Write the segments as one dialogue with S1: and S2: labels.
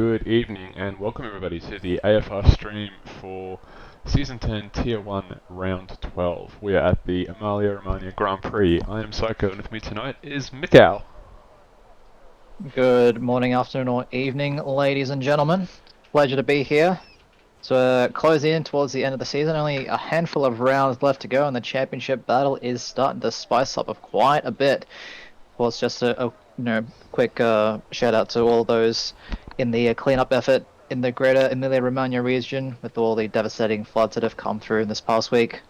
S1: Good evening and welcome everybody to the AFR stream for Season 10 Tier 1 Round 12. We are at the Emilia Romagna Grand Prix. I am Psycho and with me tonight is Mikal.
S2: Good morning, afternoon or evening, ladies and gentlemen. Pleasure to be here. So closing in towards the end of the season, only a handful of rounds left to go and the championship battle is starting to spice up of quite a bit. Of course, just a quick shout out to all those in the cleanup effort in the greater Emilia Romagna region with all the devastating floods that have come through in this past week.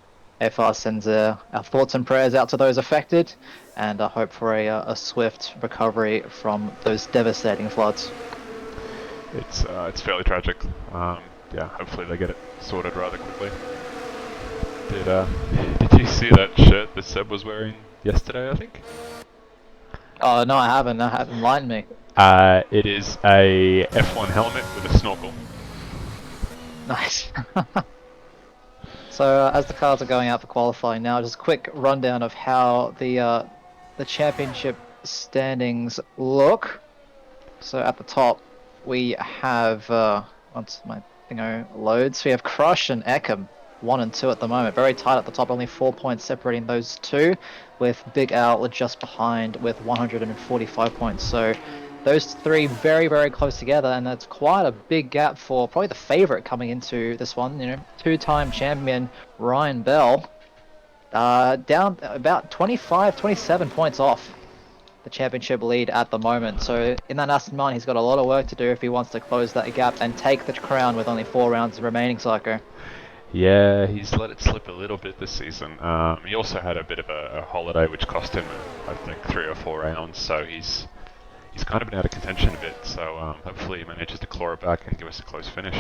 S2: AFR sends our thoughts and prayers out to those affected, and I hope for a swift recovery from those devastating floods.
S1: It's fairly tragic. Yeah, hopefully they get it sorted rather quickly. Did you see that shirt that Seb was wearing yesterday, I think?
S2: Oh no, I haven't. Enlightened me.
S1: It is a F1 helmet with a snorkel.
S2: Nice. So as the cars are going out for qualifying now, just a quick rundown of how the championship standings look. So at the top we have once my thingo loads, we have Crush and Eckham 1 and 2 at the moment. Very tight at the top, only 4 points separating those two, with Big Al just behind with 145 points. So those three very, very close together, and that's quite a big gap for probably the favourite coming into this one. You know, two-time champion Ryan Bell, down about 25, 27 points off the championship lead at the moment. So in that Aston Martin, he's got a lot of work to do if he wants to close that gap and take the crown with only 4 rounds remaining, Psycho.
S1: Yeah, he's let it slip a little bit this season. He also had a bit of a holiday which cost him, I think, 3 or 4 rounds, so he's kind of been out of contention a bit, so hopefully he manages to claw it back and give us a close finish.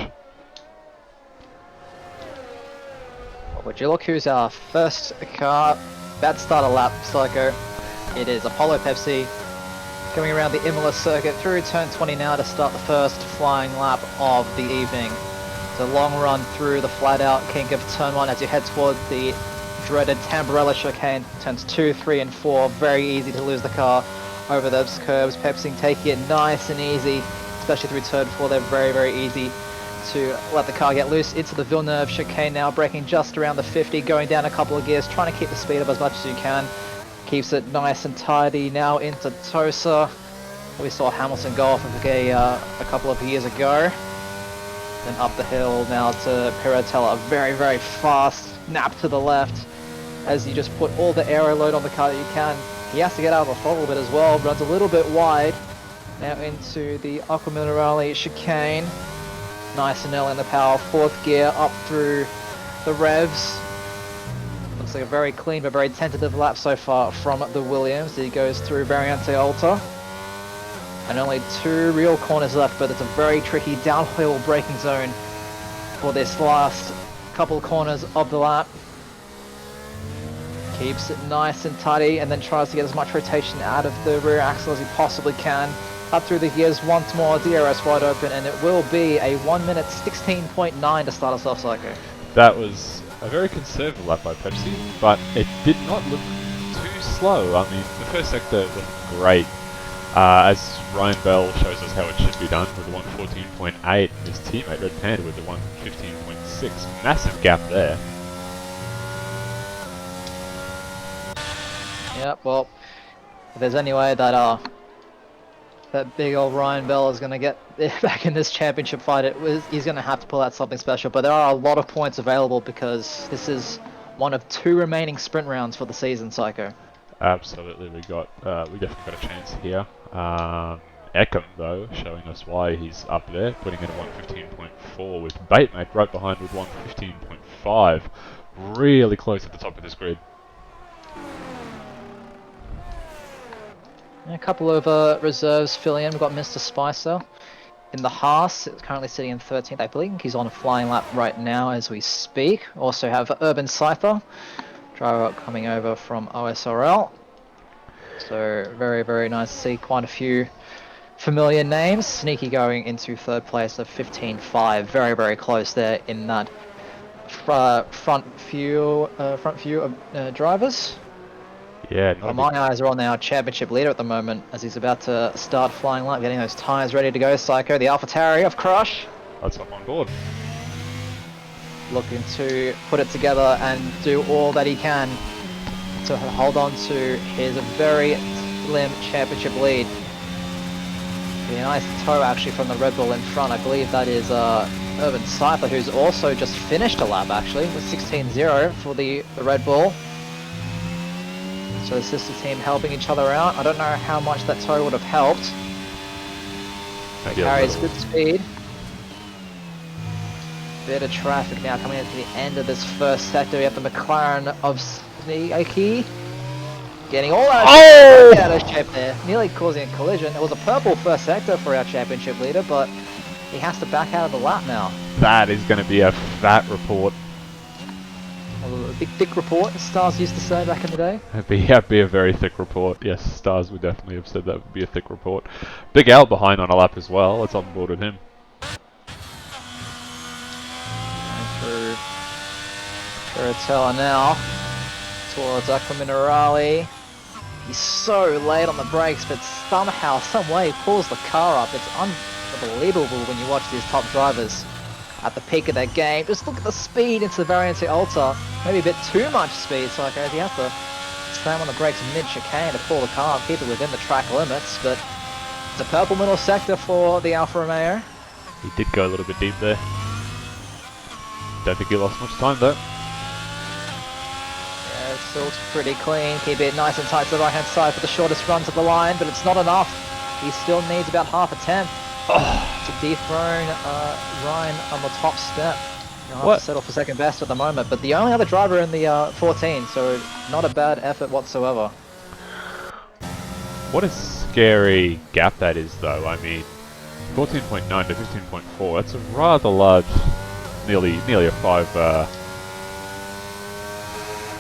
S2: Would you look who's our first car? Bad start of lap, Psycho. It is Apollo Pepsi coming around the Imola circuit through turn 20 now to start the first flying lap of the evening. It's a long run through the flat out kink of turn 1 as you head toward the dreaded Tamburella chicane. Turns 2, 3 and 4, very easy to lose the car over those curves. Pepsi taking it nice and easy, especially through turn 4. They're very, very easy to let the car get loose into the Villeneuve chicane now, braking just around the 50, going down a couple of gears, trying to keep the speed up as much as you can. Keeps it nice and tidy now into Tosa. We saw Hamilton go off of a couple of years ago. Then up the hill now to Piratella. Very, very fast nap to the left as you just put all the aero load on the car that you can. He has to get out of the throttle a bit as well. Runs a little bit wide. Now into the Aqua Minerale chicane. Nice and early in the power. 4th gear up through the revs. Looks like a very clean but very tentative lap so far from the Williams. He goes through Variante Alta. And only 2 real corners left, but it's a very tricky downhill braking zone for this last couple of corners of the lap. Keeps it nice and tidy and then tries to get as much rotation out of the rear axle as he possibly can. Up through the gears once more, DRS wide open, and it will be a 1 minute 16.9 to start us off, Psycho.
S1: That was a very conservative lap by Pepsi, but it did not look too slow. I mean, the first sector looked great. As Ryan Bell shows us how it should be done with the 114.8, his teammate Red Panda with the 115.6. Massive gap there.
S2: Yep, well, if there's any way that that big old Ryan Bell is going to get back in this championship fight, he's going to have to pull out something special. But there are a lot of points available because this is one of 2 remaining sprint rounds for the season, Psycho.
S1: Absolutely, we definitely got a chance here. Eckham, though, showing us why he's up there, putting in at 115.4 with Batemate right behind with 115.5. Really close at the top of this grid.
S2: A couple of reserves fill in. We've got Mr. Spicer in the Haas. It's currently sitting in 13th, I believe. He's on a flying lap right now as we speak. Also have Urban Scyther, driver coming over from OSRL. So very, very nice to see quite a few familiar names. Sneaky going into 3rd place of 15.5. Very, very close there in that front few of drivers.
S1: Yeah, not
S2: Well,
S1: a
S2: my
S1: big...
S2: eyes are on our championship leader at the moment as he's about to start flying light, getting those tyres ready to go. Psycho, the AlphaTauri of Crush,
S1: Let's hop on board.
S2: looking to put it together and do all that he can to hold on to his very slim championship lead. Be a nice tow actually from the Red Bull in front. I believe that is Urban Cypher, who's also just finished a lap actually with 16-0 for the Red Bull. So the sister team helping each other out. I don't know how much that tow would have helped. It
S1: Maybe a
S2: carries
S1: little.
S2: good speed. Bit of traffic now coming into the end of this first sector. We have the McLaren of Sneaky getting all out of shape, out of shape there, nearly causing a collision. It was a purple first sector for our championship leader, but he has to back out of the lap now.
S1: That is going to be a fat report.
S2: A big thick report, as Stars used to say back in the day.
S1: That'd be a very thick report. Yes, Stars would definitely have said that would be a thick report. Big Al behind on a lap as well. Let's on board with him.
S2: Through Curatella now towards Aqua Minerale. He's so late on the brakes, but somehow, some way, he pulls the car up. It's unbelievable when you watch these top drivers at the peak of their game. Just look at the speed into the Variante Alta. Maybe a bit too much speed, so he has to slam on the brakes mid-chicane to pull the car and keep it within the track limits. But it's a purple middle sector for the Alfa Romeo.
S1: He did go a little bit deep there. Don't think he lost much time though.
S2: Yeah, it's still pretty clean. Keep it nice and tight to the right-hand side for the shortest runs of the line, but it's not enough. He still needs about half a tenth to dethrone Ryan on the top step. He'll have to settle for second best at the moment, but the only other driver in the 14, so not a bad effort whatsoever.
S1: What a scary gap that is though. I mean, 14.9 to 15.4, that's a rather large, nearly a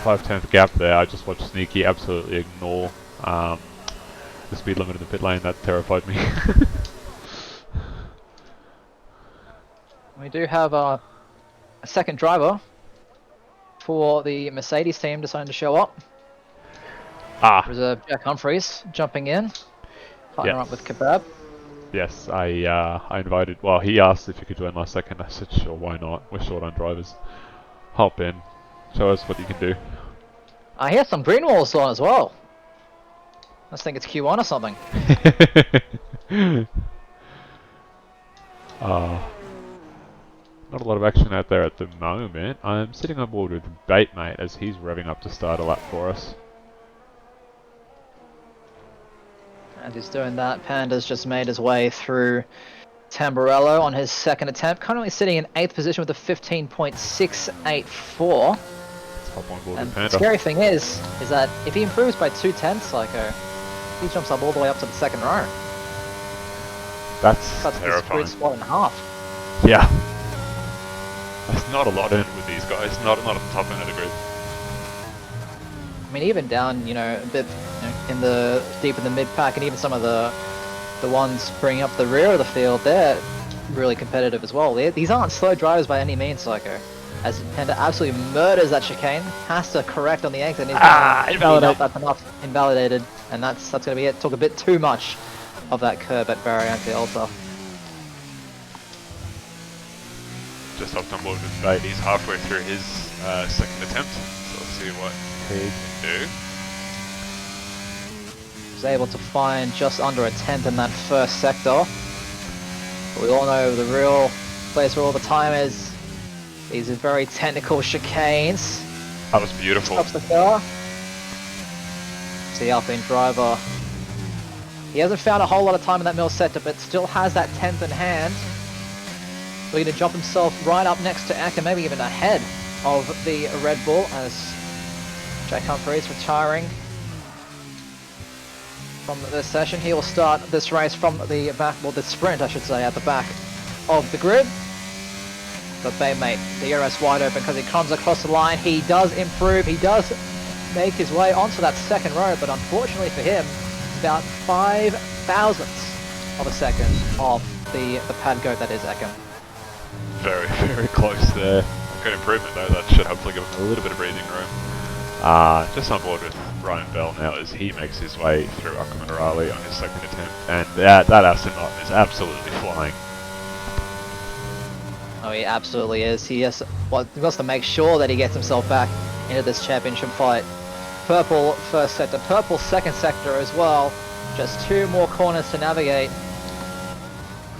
S1: 5/10th gap there. I just watched Sneaky absolutely ignore the speed limit in the pit lane. That terrified me.
S2: We do have a second driver for the Mercedes team deciding to show up. Reserve Jack Humphreys jumping in, partner up with Kebab.
S1: Yes, I invited, well, he asked if you could join last second. I said, sure, why not? We're short on drivers. Hop in. Show us what you can do.
S2: I hear some green walls on as well. I think it's Q1 or something.
S1: Not a lot of action out there at the moment. I'm sitting on board with Bait Mate as he's revving up to start a lap for us.
S2: And he's doing that. Panda's just made his way through Tamburello on his second attempt. Currently sitting in 8th position with a 15.684.
S1: Let's hop on board
S2: And
S1: with
S2: the
S1: Panda.
S2: scary thing is that if he improves by 2/10, Psycho, he jumps up all the way up to the second row.
S1: That's
S2: Cuts his
S1: terrifying.
S2: grid spot in half.
S1: Yeah. There's not a lot in it with these guys. Not at the top end of the grid.
S2: I mean, even down, a bit in the deep in the mid pack, and even some of the ones bringing up the rear of the field, they're really competitive as well. These aren't slow drivers by any means, Psycho. As Panda absolutely murders that chicane, has to correct on the exit. And
S1: invalidate.
S2: That's enough, invalidated, and that's going to be it. Took a bit too much of that curb at Variante Alta.
S1: Just hopped on board with Bait. He's halfway through his second attempt. So let's see what he can do.
S2: Was able to find just under a 10th in that first sector. But we all know the real place where all the time is. These are very technical chicanes.
S1: That was beautiful.
S2: Stops the car. The Alpine driver. He hasn't found a whole lot of time in that middle sector, but still has that 10th in hand. Looking to jump himself right up next to Aka, maybe even ahead of the Red Bull as Jack Humphreys retiring from this session. He will start this race from the back, well, the sprint I should say, at the back of the grid. But Baymate, the ERS wide open because he comes across the line. He does improve, he does make his way onto that second row, but unfortunately for him, it's about 5 thousandths of a second off the pad goat that is Eka.
S1: Very, very close there. Good improvement though. That should hopefully give him a little bit of breathing room. Just on board with Ryan Bell now as he makes his way through Raleigh on his second attempt, and that Aston Martin is absolutely flying.
S2: Oh, he absolutely is. He wants to make sure that he gets himself back into this championship fight. Purple first sector, purple second sector as well. Just 2 more corners to navigate.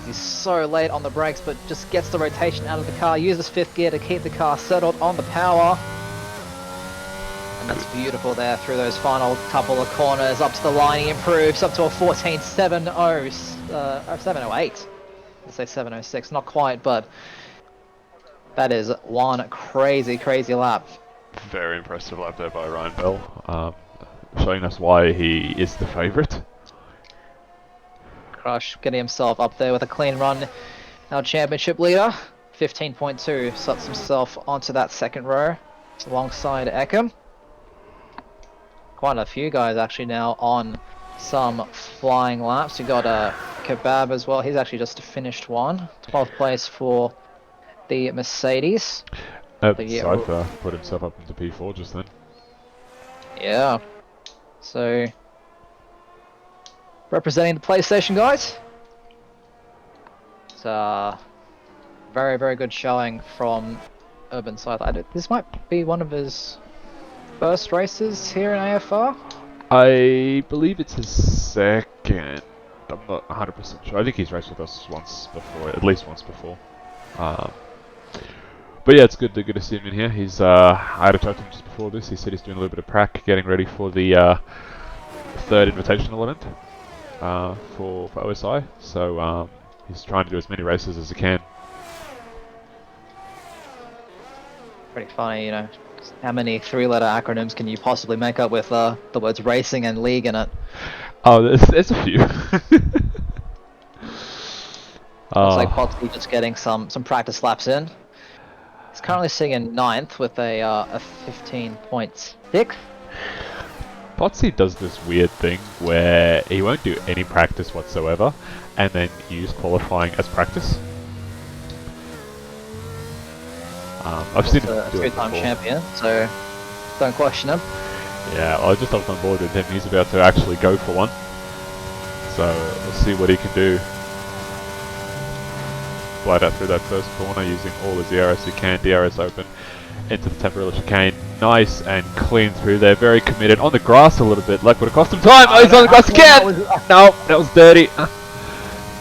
S2: He's so late on the brakes, but just gets the rotation out of the car, uses 5th gear to keep the car settled on the power. And that's beautiful there through those final couple of corners. Up to the line, he improves up to a 14.70, 708. Let's say 706, not quite, but that is one crazy, crazy lap.
S1: Very impressive lap there by Ryan Bell, showing us why he is the favourite.
S2: Crush getting himself up there with a clean run. Our championship leader, 15.2, slots himself onto that second row alongside Eckham. Quite a few guys actually now on some flying laps. You got a Kebab as well. He's actually just finished one. 12th place for the Mercedes.
S1: Cypher put himself up into P4 just then.
S2: Yeah. So representing the PlayStation guys. It's a very, very good showing from Urban Cypher. This might be one of his first races here in AFR?
S1: I believe it's his second. I'm not 100% sure. I think he's raced with us once before, at least once before. But yeah, it's good to see him in here. He's I had a chat to him just before this. He said he's doing a little bit of prac, getting ready for the 3rd invitational event for OSI. So he's trying to do as many races as he can.
S2: Pretty funny, you know. How many 3-letter acronyms can you possibly make up with the words racing and league in it?
S1: Oh, there's a few.
S2: Looks like Potsy just getting some practice laps in. He's currently sitting in 9th with a 15.6.
S1: Potsy does this weird thing where he won't do any practice whatsoever and then use qualifying as practice. I've seen him do it before.
S2: 2-time champion, so don't question him.
S1: Yeah, I just hopped on board with him. He's about to actually go for one. So we'll see what he can do. Glide out through that first corner using all the DRS he can. DRS open into the temporal chicane. Nice and clean through there. Very committed. On the grass a little bit. Like would have cost him time. Oh, he's on the grass again! No, that was dirty.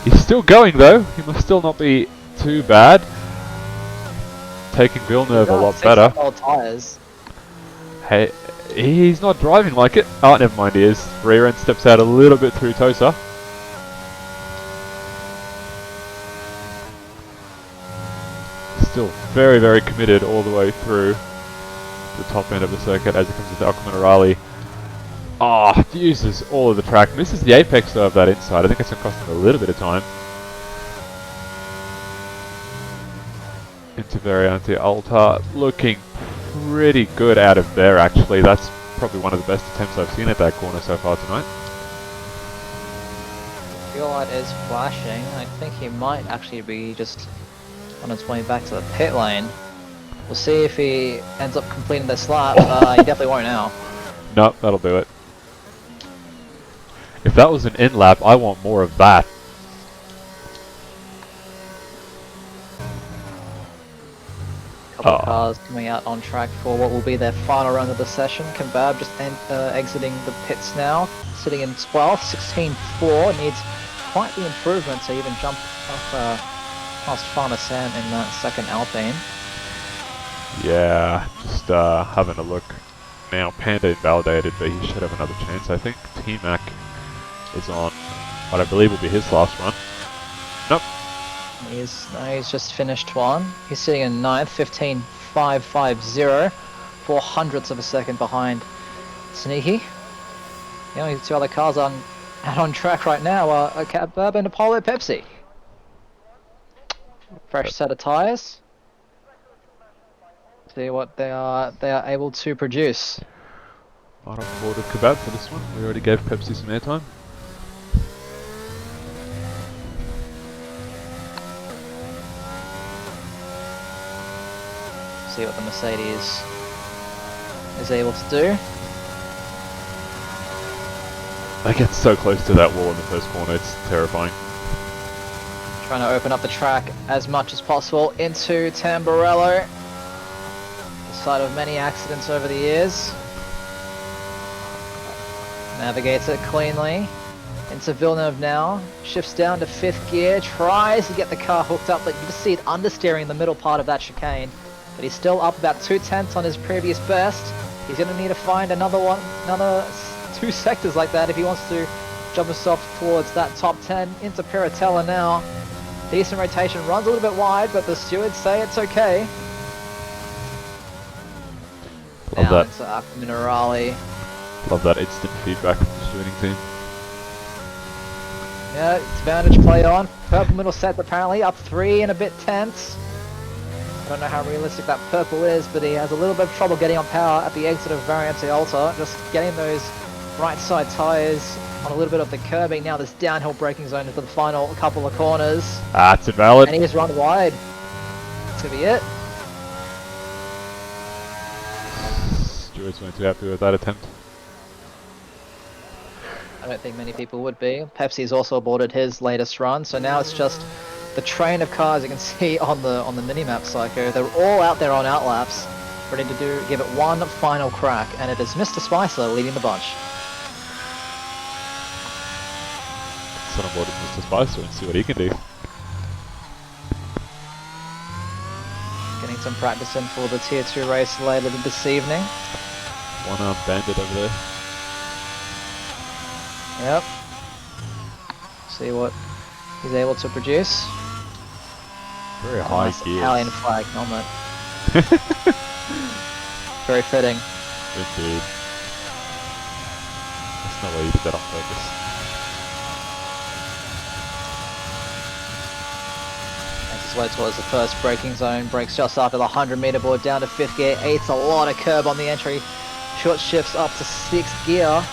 S1: He's still going though. He must still not be too bad. Taking Villeneuve a lot better.
S2: Tires.
S1: Hey, he's not driving like it. Oh, never mind, he is. Rear end steps out a little bit through Tosa. Still very, very committed all the way through the top end of the circuit as it comes into Raleigh. Ah, uses all of the track. Misses the apex though of that inside. I think it's going to cost him a little bit of time. Into Variante Alta, looking pretty good out of there actually. That's probably one of the best attempts I've seen at that corner so far tonight.
S2: Fuel light is flashing. I think he might actually be just on his way back to the pit lane. We'll see if he ends up completing this lap. He definitely won't now.
S1: Nope, that'll do it. If that was an in lap, I want more of that.
S2: Couple of cars coming out on track for what will be their final run of the session. Kebab just exiting the pits now, sitting in 12th, 16.4, needs quite the improvement to even jump off past Farmer Sam in that second Alpine.
S1: Yeah, just having a look now. Panda invalidated, but he should have another chance. I think T-Mac is on what I believe will be his last run. Nope.
S2: He's just finished one. He's sitting in 9th, 15.550, 400ths of a second behind Sneaky. The only 2 other cars out on track right now are a Kebab and Apollo Pepsi. Fresh set of tyres. See what they are able to produce.
S1: Right on board with Kebab for this one. We already gave Pepsi some airtime.
S2: See what the Mercedes is able to do.
S1: They get so close to that wall in the first corner, it's terrifying.
S2: Trying to open up the track as much as possible into Tamburello. The site of many accidents over the years. Navigates it cleanly. Into Villeneuve now. Shifts down to 5th gear. Tries to get the car hooked up, but you just see it understeering in the middle part of that chicane. But he's still up about 2/10 on his previous best. He's going to need to find another 2 sectors like that if he wants to jump himself towards that top 10. Into Piratella now. Decent rotation, runs a little bit wide, but the stewards say it's okay.
S1: Love
S2: now
S1: that.
S2: into Aqua Minerale.
S1: Love that instant feedback from the stewarding team.
S2: Yeah, it's advantage play on. Purple middle set apparently up 3 and a bit tenths. I don't know how realistic that purple is, but he has a little bit of trouble getting on power at the exit of Variante Alta. Just getting those right side tyres on a little bit of the curbing. Now this downhill braking zone into the final couple of corners.
S1: That's invalid.
S2: And he has run wide. That's going to be it.
S1: Stewards weren't too happy with that attempt.
S2: I don't think many people would be. Pepsi's also aborted his latest run, so now it's just the train of cars you can see on the minimap, Psycho. They're all out there on outlaps, ready to give it one final crack, and it is Mr. Spicer leading the bunch.
S1: Son of Lord Mr. Spicer and see what he can do.
S2: Getting some practice in for the Tier 2 race later this evening.
S1: One arm bandit over there.
S2: Yep. See what he's able to produce.
S1: Very high
S2: Nice
S1: gears.
S2: Italian flag helmet. Very fitting.
S1: Indeed. There's no way you did that on purpose.
S2: Makes his way towards the first braking zone. Brakes just after the 100-meter board down to 5th gear. Eats a lot of curb on the entry. Short shifts up to 6th gear.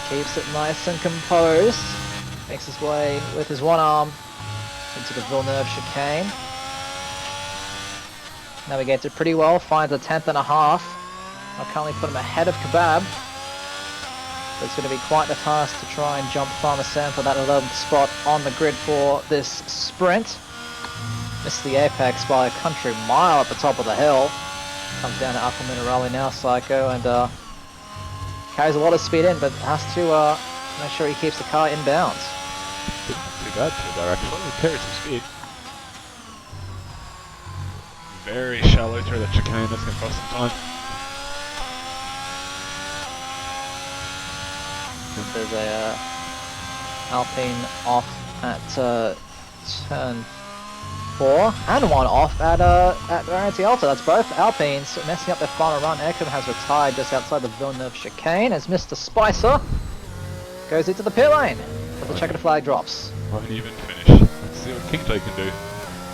S2: Keeps it nice and composed. Makes his way with his one arm into the Villeneuve chicane. Navigates it pretty well, finds a 10th and a half. I'll currently put him ahead of Kebab. But it's going to be quite the task to try and jump Farmer Sam for that 11th spot on the grid for this sprint. Missed the apex by a country mile at the top of the hill. Comes down to Aqua Minerale now, Psycho, and carries a lot of speed in, but has to make sure he keeps the car in bounds.
S1: Didn't too bad through there actually. He carries some speed. Very shallow through the chicane, that's going to cost some time.
S2: There's a Alpine off at turn 4, and one off at Variante Alta. That's both Alpines messing up their final run. Aircom has retired just outside the Villeneuve chicane as Mr. Spicer goes into the pit lane. But the checkered flag drops.
S1: Won't even finish. Let's see what Kingsley can do.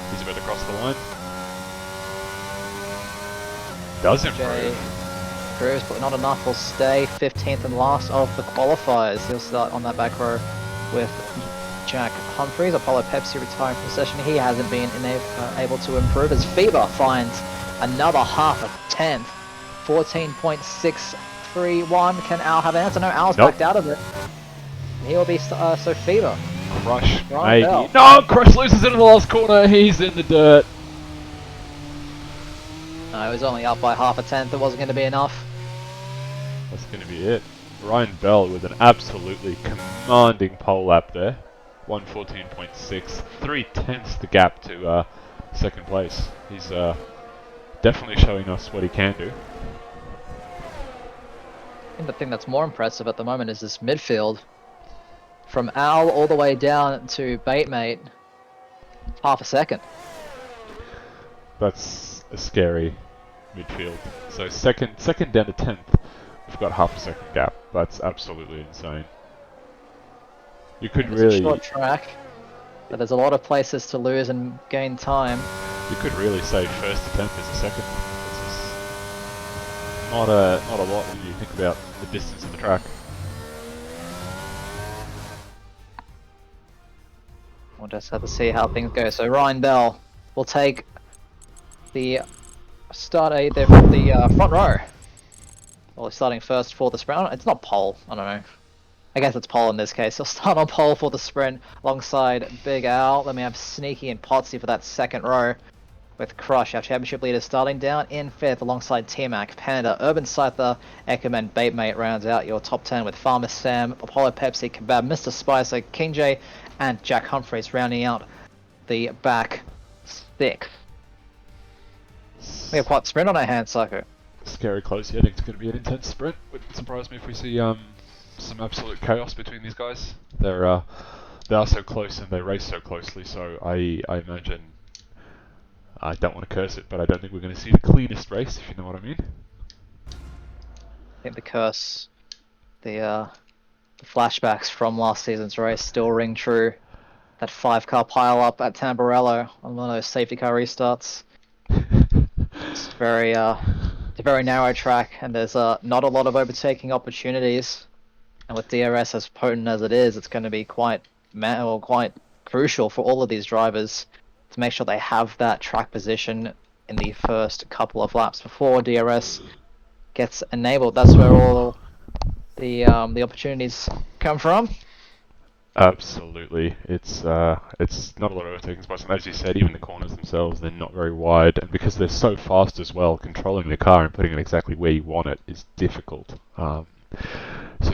S1: He's about to cross the line. Does improve.
S2: Improves, but not enough. Will stay 15th and last of the qualifiers. He'll start on that back row with Jack Humphreys. Apollo Pepsi retiring from the session. He hasn't been able to improve as Fever finds another half a 10th. 14.631. Can Al have an answer? No, Al's backed out of it. He'll be so Fever.
S1: Crush,
S2: Right,
S1: maybe.
S2: Bell.
S1: No, Crush loses it in the last corner. He's in the dirt.
S2: No, he was only up by half a 10th. It wasn't going to be enough.
S1: That's going to be it. Ryan Bell with an absolutely commanding pole lap there. 114.6, 3/10 the gap to second place. He's definitely showing us what he can do.
S2: I think the thing that's more impressive at the moment is this midfield. From Al all the way down to Baitmate, half a second.
S1: That's a scary midfield. So second down to 10th, we've got half a second gap. That's absolutely insane. You could
S2: It's
S1: really,
S2: a short track, but there's a lot of places to lose and gain time.
S1: you could really say first to 10th is a second. This is not a lot when you think about the distance of the track.
S2: We'll just have to see how things go. So Ryan Bell will take the front row. Well, starting first for the sprint. It's not pole. I don't know. I guess it's pole in this case. He'll start on pole for the sprint alongside Big Al. Then we have Sneaky and Potsy for that second row. With Crush, our championship leader, starting down in fifth alongside T-Mac, Panda, Urban Scyther, Eckerman, Baitmate rounds out your top 10 with Farmer Sam, Apollo Pepsi, Kebab, Mr. Spicer, King J, and Jack Humphreys rounding out the back six. We have quite a sprint on our hands, Psycho.
S1: Scary close. Yeah, I think it's going to be an intense sprint. Wouldn't surprise me if we see some absolute chaos between these guys. They are so close and they race so closely. So I imagine. I don't want to curse it, but I don't think we're going to see the cleanest race, if you know what I mean.
S2: I think the curse, the flashbacks from last season's race still ring true. That 5-car pile-up at Tamburello on one of those safety car restarts. It's a very narrow track, and there's not a lot of overtaking opportunities. And with DRS as potent as it is, it's going to be quite crucial for all of these drivers to make sure they have that track position in the first couple of laps before DRS gets enabled. That's where all the opportunities come from.
S1: Absolutely, it's not a lot of overtaking spots, and as you said, even the corners themselves, they're not very wide, and because they're so fast as well, controlling the car and putting it exactly where you want it is difficult. So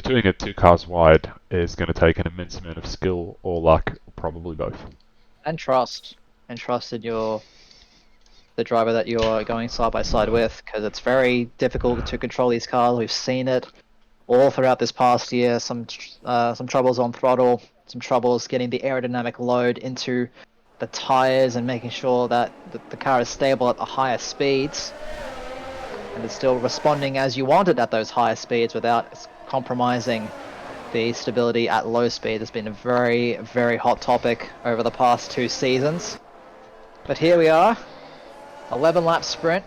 S1: doing it 2 cars wide is going to take an immense amount of skill or luck, probably both.
S2: And trust in the driver that you're going side by side with, because it's very difficult to control these cars. We've seen it all throughout this past year. Some troubles on throttle, some troubles getting the aerodynamic load into the tires and making sure that the car is stable at the higher speeds, and it's still responding as you want it at those higher speeds without compromising the stability at low speed. Has been a very, very hot topic over the past 2 seasons. But here we are, 11-lap sprint,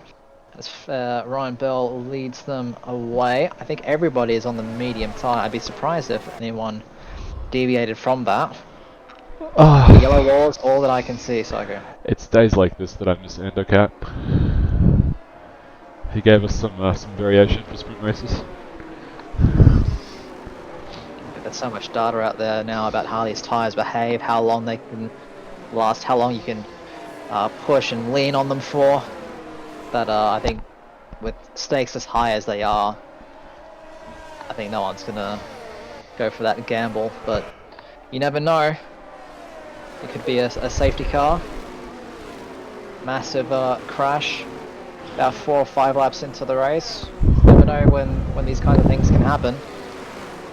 S2: as Ryan Bell leads them away. I think everybody is on the medium tire. I'd be surprised if anyone deviated from that. The yellow wall is all that I can see, Psycho.
S1: It's days like this that I miss Endocat. He gave us some variation for sprint races.
S2: There's so much data out there now about how these tires behave, how long they can last, how long you can push and lean on them for, that I think with stakes as high as they are, I think no one's gonna go for that gamble, but you never know. It could be a safety car, massive crash about 4 or 5 laps into the race. You never know when these kinds of things can happen.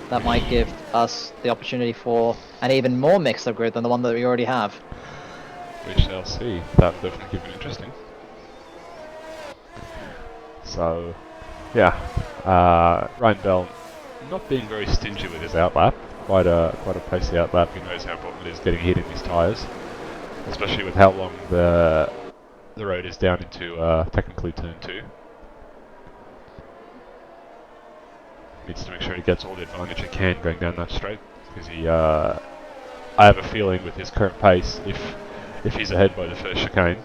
S2: That might give us the opportunity for an even more mixed-up grid than the one that we already have.
S1: We shall see. That will definitely keep it interesting. So, yeah, Ryan Bell not being very stingy with his outlap. Quite a pacey outlap. He knows how important it is getting hit in his tyres, especially with how long the road is down into technically turn 2. Needs to make sure he gets all the advantage he can going down that straight, because I have a feeling with his current pace, if he's ahead by the first chicane,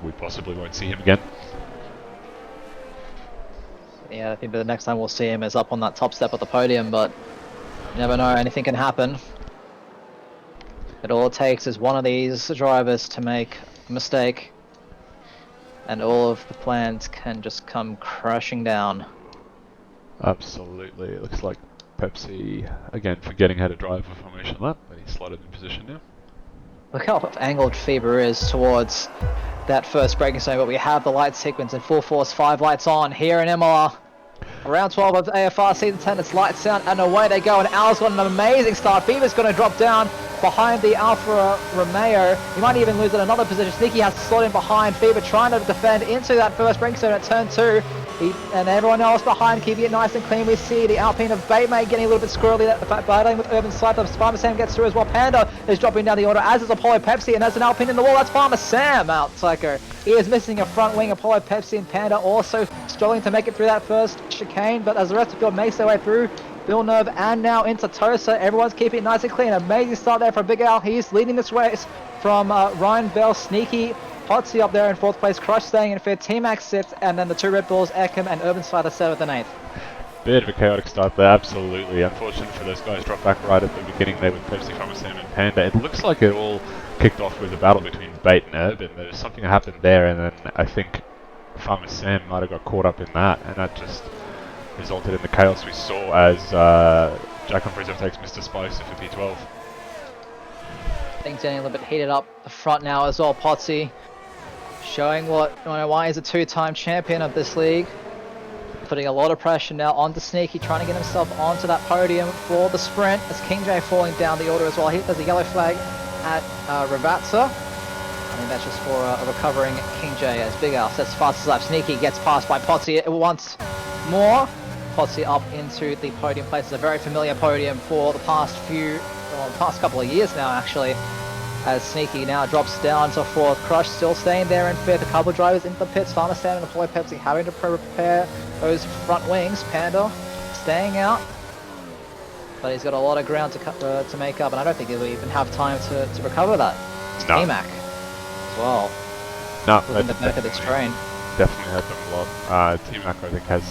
S1: we possibly won't see him again.
S2: Yeah, I think the next time we'll see him is up on that top step of the podium, but you never know, anything can happen. All it takes is one of these drivers to make a mistake, and all of the plans can just come crashing down.
S1: Absolutely. It looks like Pepsi, again, forgetting how to drive a formation lap, but he's slotted in position now.
S2: Look how angled Fever is towards that first braking zone, but we have the light sequence in full force, 5 lights on here in Emilia. Around 12 of AFR Season 10, it's lights out, and away they go, and Al's got an amazing start. Fever's going to drop down behind the Alfa Romeo. He might even lose in another position. Sneaky has to slot in behind Fever, trying to defend into that first braking zone at turn 2. And everyone else behind, keeping it nice and clean. We see the Alpine of Baymay getting a little bit squirrely, battling with Urban Scyther. Farmer Sam gets through as well. Panda is dropping down the order, as is Apollo Pepsi, and there's an Alpine in the wall. That's Farmer Sam out, Psycho. He is missing a front wing. Apollo Pepsi and Panda also struggling to make it through that first chicane, but as the rest of the field makes their way through, Villeneuve and now into Tosa, everyone's keeping it nice and clean. Amazing start there for Big Al. He's leading this race from Ryan Bell, Sneaky, Potsy up there in 4th place, Crush staying in 5th, T-Max 6th, and then the 2 Red Bulls, Ekim and Urban Spider 7th and 8th.
S1: Bit of a chaotic start there, absolutely. Unfortunate for those guys, drop back right at the beginning there with Pepsi, Pharmacem and Panda. It looks like it all kicked off with a battle between Bait and Urban. There's something that happened there, and then I think Pharmacem might have got caught up in that, and that just resulted in the chaos we saw as Jack Humphries overtakes Mr. Spicer for P12.
S2: Things getting a little bit heated up the front now as well. Potsy showing why he's a 2-time champion of this league. Putting a lot of pressure now onto Sneaky, trying to get himself onto that podium for the sprint. As King J falling down the order as well. There's a yellow flag at Ravatsa. I think that's just for a recovering King J as Big Al sets fastest lap. Sneaky gets passed by Potsy once more. Potsy up into the podium place. It's a very familiar podium for the past couple of years now actually. As Sneaky now drops down to 4th. Crush still staying there in 5th. A couple of drivers into the pits. Pharmacem and Apollo Pepsi having to prepare those front wings. Panda staying out. But he's got a lot of ground to make up, and I don't think he'll even have time to recover that.
S1: No.
S2: T-Mac as well.
S1: No,
S2: in the back of this train.
S1: Definitely hurt them a lot. T-Mac I think has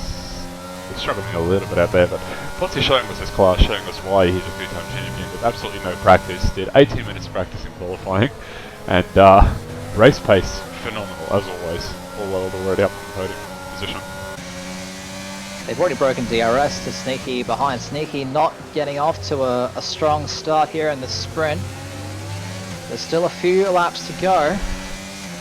S1: been struggling a little bit out there, but Potsy showing us his class, showing us why he's a 3-time champion with absolutely no practice. Did 18 minutes of practice in qualifying, and race pace phenomenal as always. All world already up in the podium position.
S2: They've already broken DRS to Sneaky behind. Sneaky not getting off to a strong start here in the sprint. There's still a few laps to go.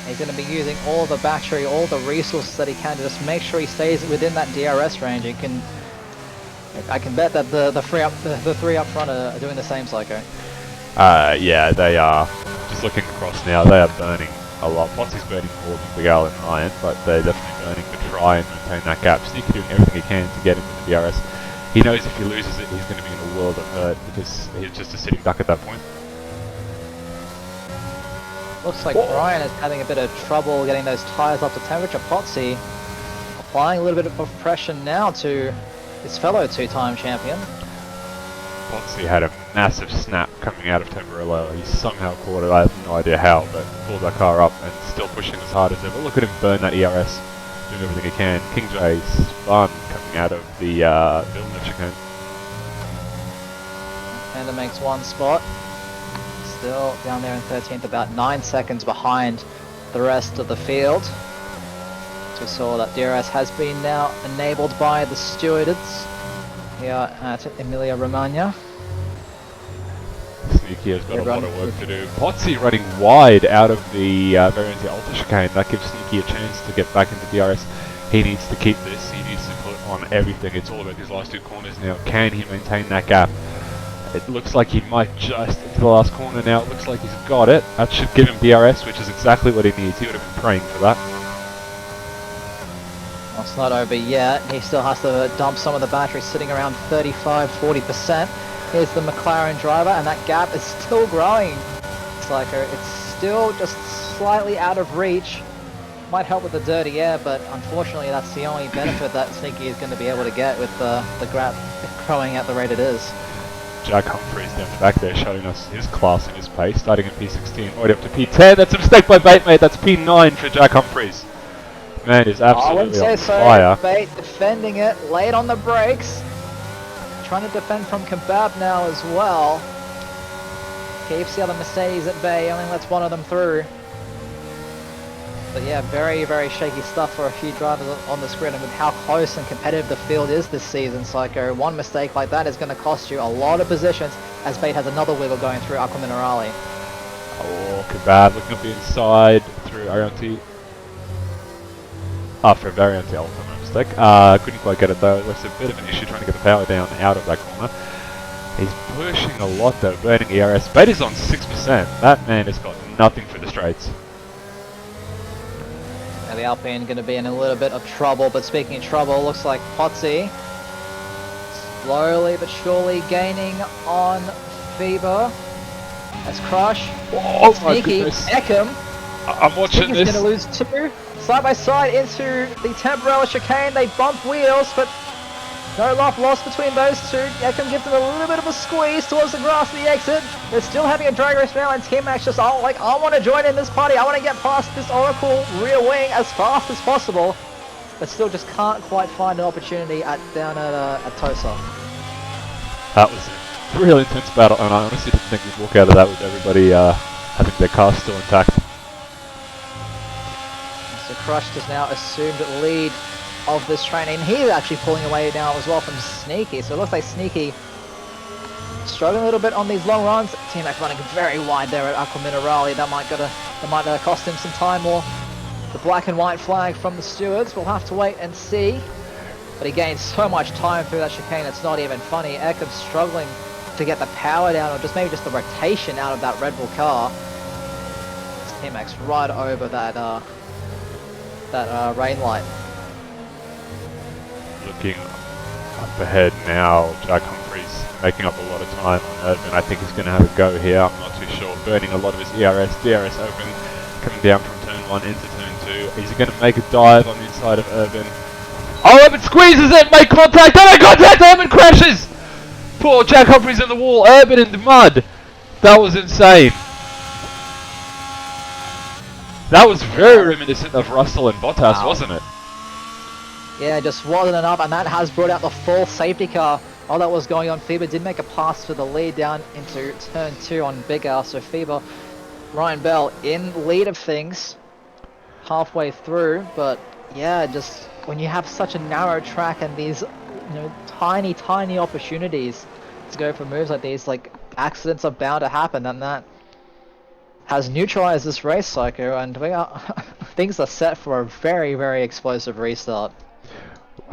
S2: He's going to be using all the battery, all the resources that he can to just make sure he stays within that DRS range. I can bet that the three up front are doing the same, Psycho.
S1: Yeah, they are. Just looking across now, they are burning a lot. Potsy's burning more than Big Al and Ryan, but they're definitely burning to try and maintain that gap. Sneaky doing everything he can to get into the DRS. He knows if he loses it, he's going to be in a world of hurt because he's just a sitting duck at that point.
S2: Looks like Ryan is having a bit of trouble getting those tyres up to temperature. Potsy applying a little bit of pressure now to his fellow 2-time champion.
S1: Potsy had a massive snap coming out of Temporello. He somehow caught it, I have no idea how, but pulled that car up and still pushing as hard as ever. Look at him burn that ERS, doing everything he can. King J's spun coming out of the Villeneuve chicane.
S2: Panda makes one spot. Still down there in 13th, about 9 seconds behind the rest of the field. So we saw that DRS has been now enabled by the stewards here at Emilia Romagna.
S1: Sneaky has got a lot of work to do. Potsy running wide out of the Variante Ultra chicane. That gives Sneaky a chance to get back into DRS. He needs to keep this. He needs to put on everything. It's all about his last 2 corners now. Can he maintain that gap? It looks like he might just into the last corner now. It looks like he's got it. That should give him DRS, which is exactly what he needs. He would have been praying for that.
S2: Well, it's not over yet. He still has to dump some of the battery, sitting around 35-40%. Here's the McLaren driver, and that gap is still growing. It's like it's still just slightly out of reach. Might help with the dirty air, but unfortunately that's the only benefit that Sneaky is going to be able to get with the gap growing at the rate it is.
S1: Jack Humphries down the back there showing us his class and his pace, starting in P16 right up to P10. That's a mistake by Bait, mate. That's P9 for Jack Humphries. Man is absolutely on fire.
S2: Bait defending it, late on the brakes. Trying to defend from Kebab now as well. Keeps the other Mercedes at bay, only lets one of them through. But yeah, very, very shaky stuff for a few drivers on this grid, and with how close and competitive the field is this season, Psycho, one mistake like that is going to cost you a lot of positions, as Bait has another wiggle going through Aqua Minerale.
S1: Oh, Kebab looking up the inside through Arianti. For Variante Alpha, no mistake. Couldn't quite get it though. That's a bit of an issue trying to get the power down out of that corner. He's pushing a lot though, burning ERS. Bait is on 6%. That man has got nothing for the straights.
S2: Now the Alpine going to be in a little bit of trouble, but speaking of trouble, looks like Potsy slowly but surely gaining on Fever. As Crush, Sneaky, Ekim.
S1: I'm watching this.
S2: He's going to lose 2 side by side into the Temporella chicane. They bump wheels, but No love lost between those two. Ekim gives them a little bit of a squeeze towards the grass of the exit. They're still having a drag race now, and T-Max just, oh, like, I want to join in this party. I want to get past this Oracle rear wing as fast as possible. But still just can't quite find an opportunity down at Tosa.
S1: That was a real intense battle, and I honestly didn't think we'd walk out of that with everybody having their car still intact.
S2: So Crush has now assumed lead of this train, and he's actually pulling away now as well from Sneaky. So it looks like Sneaky struggling a little bit on these long runs. T-Mac running very wide there at Aqua Minerale. That might cost him some time, or the black and white flag from the stewards. We'll have to wait and see. But he gains so much time through that chicane, it's not even funny. Ekim's struggling to get the power down, or just maybe just the rotation out of that Red Bull car. T-Max right over that rain light.
S1: Looking up ahead now, Jack Humphreys making up a lot of time on Urban. I think he's going to have a go here, I'm not too sure. Burning a lot of his ERS, DRS open, coming down from turn 1 into turn 2. Is he going to make a dive on the inside of Urban? Oh, Urban squeezes it, make contact, oh, make contact, Urban crashes! Poor Jack Humphreys in the wall, Urban in the mud. That was insane. That was very reminiscent of Russell and Bottas, wasn't it?
S2: Yeah, just wasn't enough, and that has brought out the full safety car. While that was going on, FIBA did make a pass for the lead down into turn 2 on Big Al, so FIBA, Ryan Bell in lead of things halfway through, but yeah, just when you have such a narrow track and these, you know, tiny opportunities to go for moves like these, like, accidents are bound to happen, and that has neutralized this race, Psycho, and we are things are set for a very explosive restart.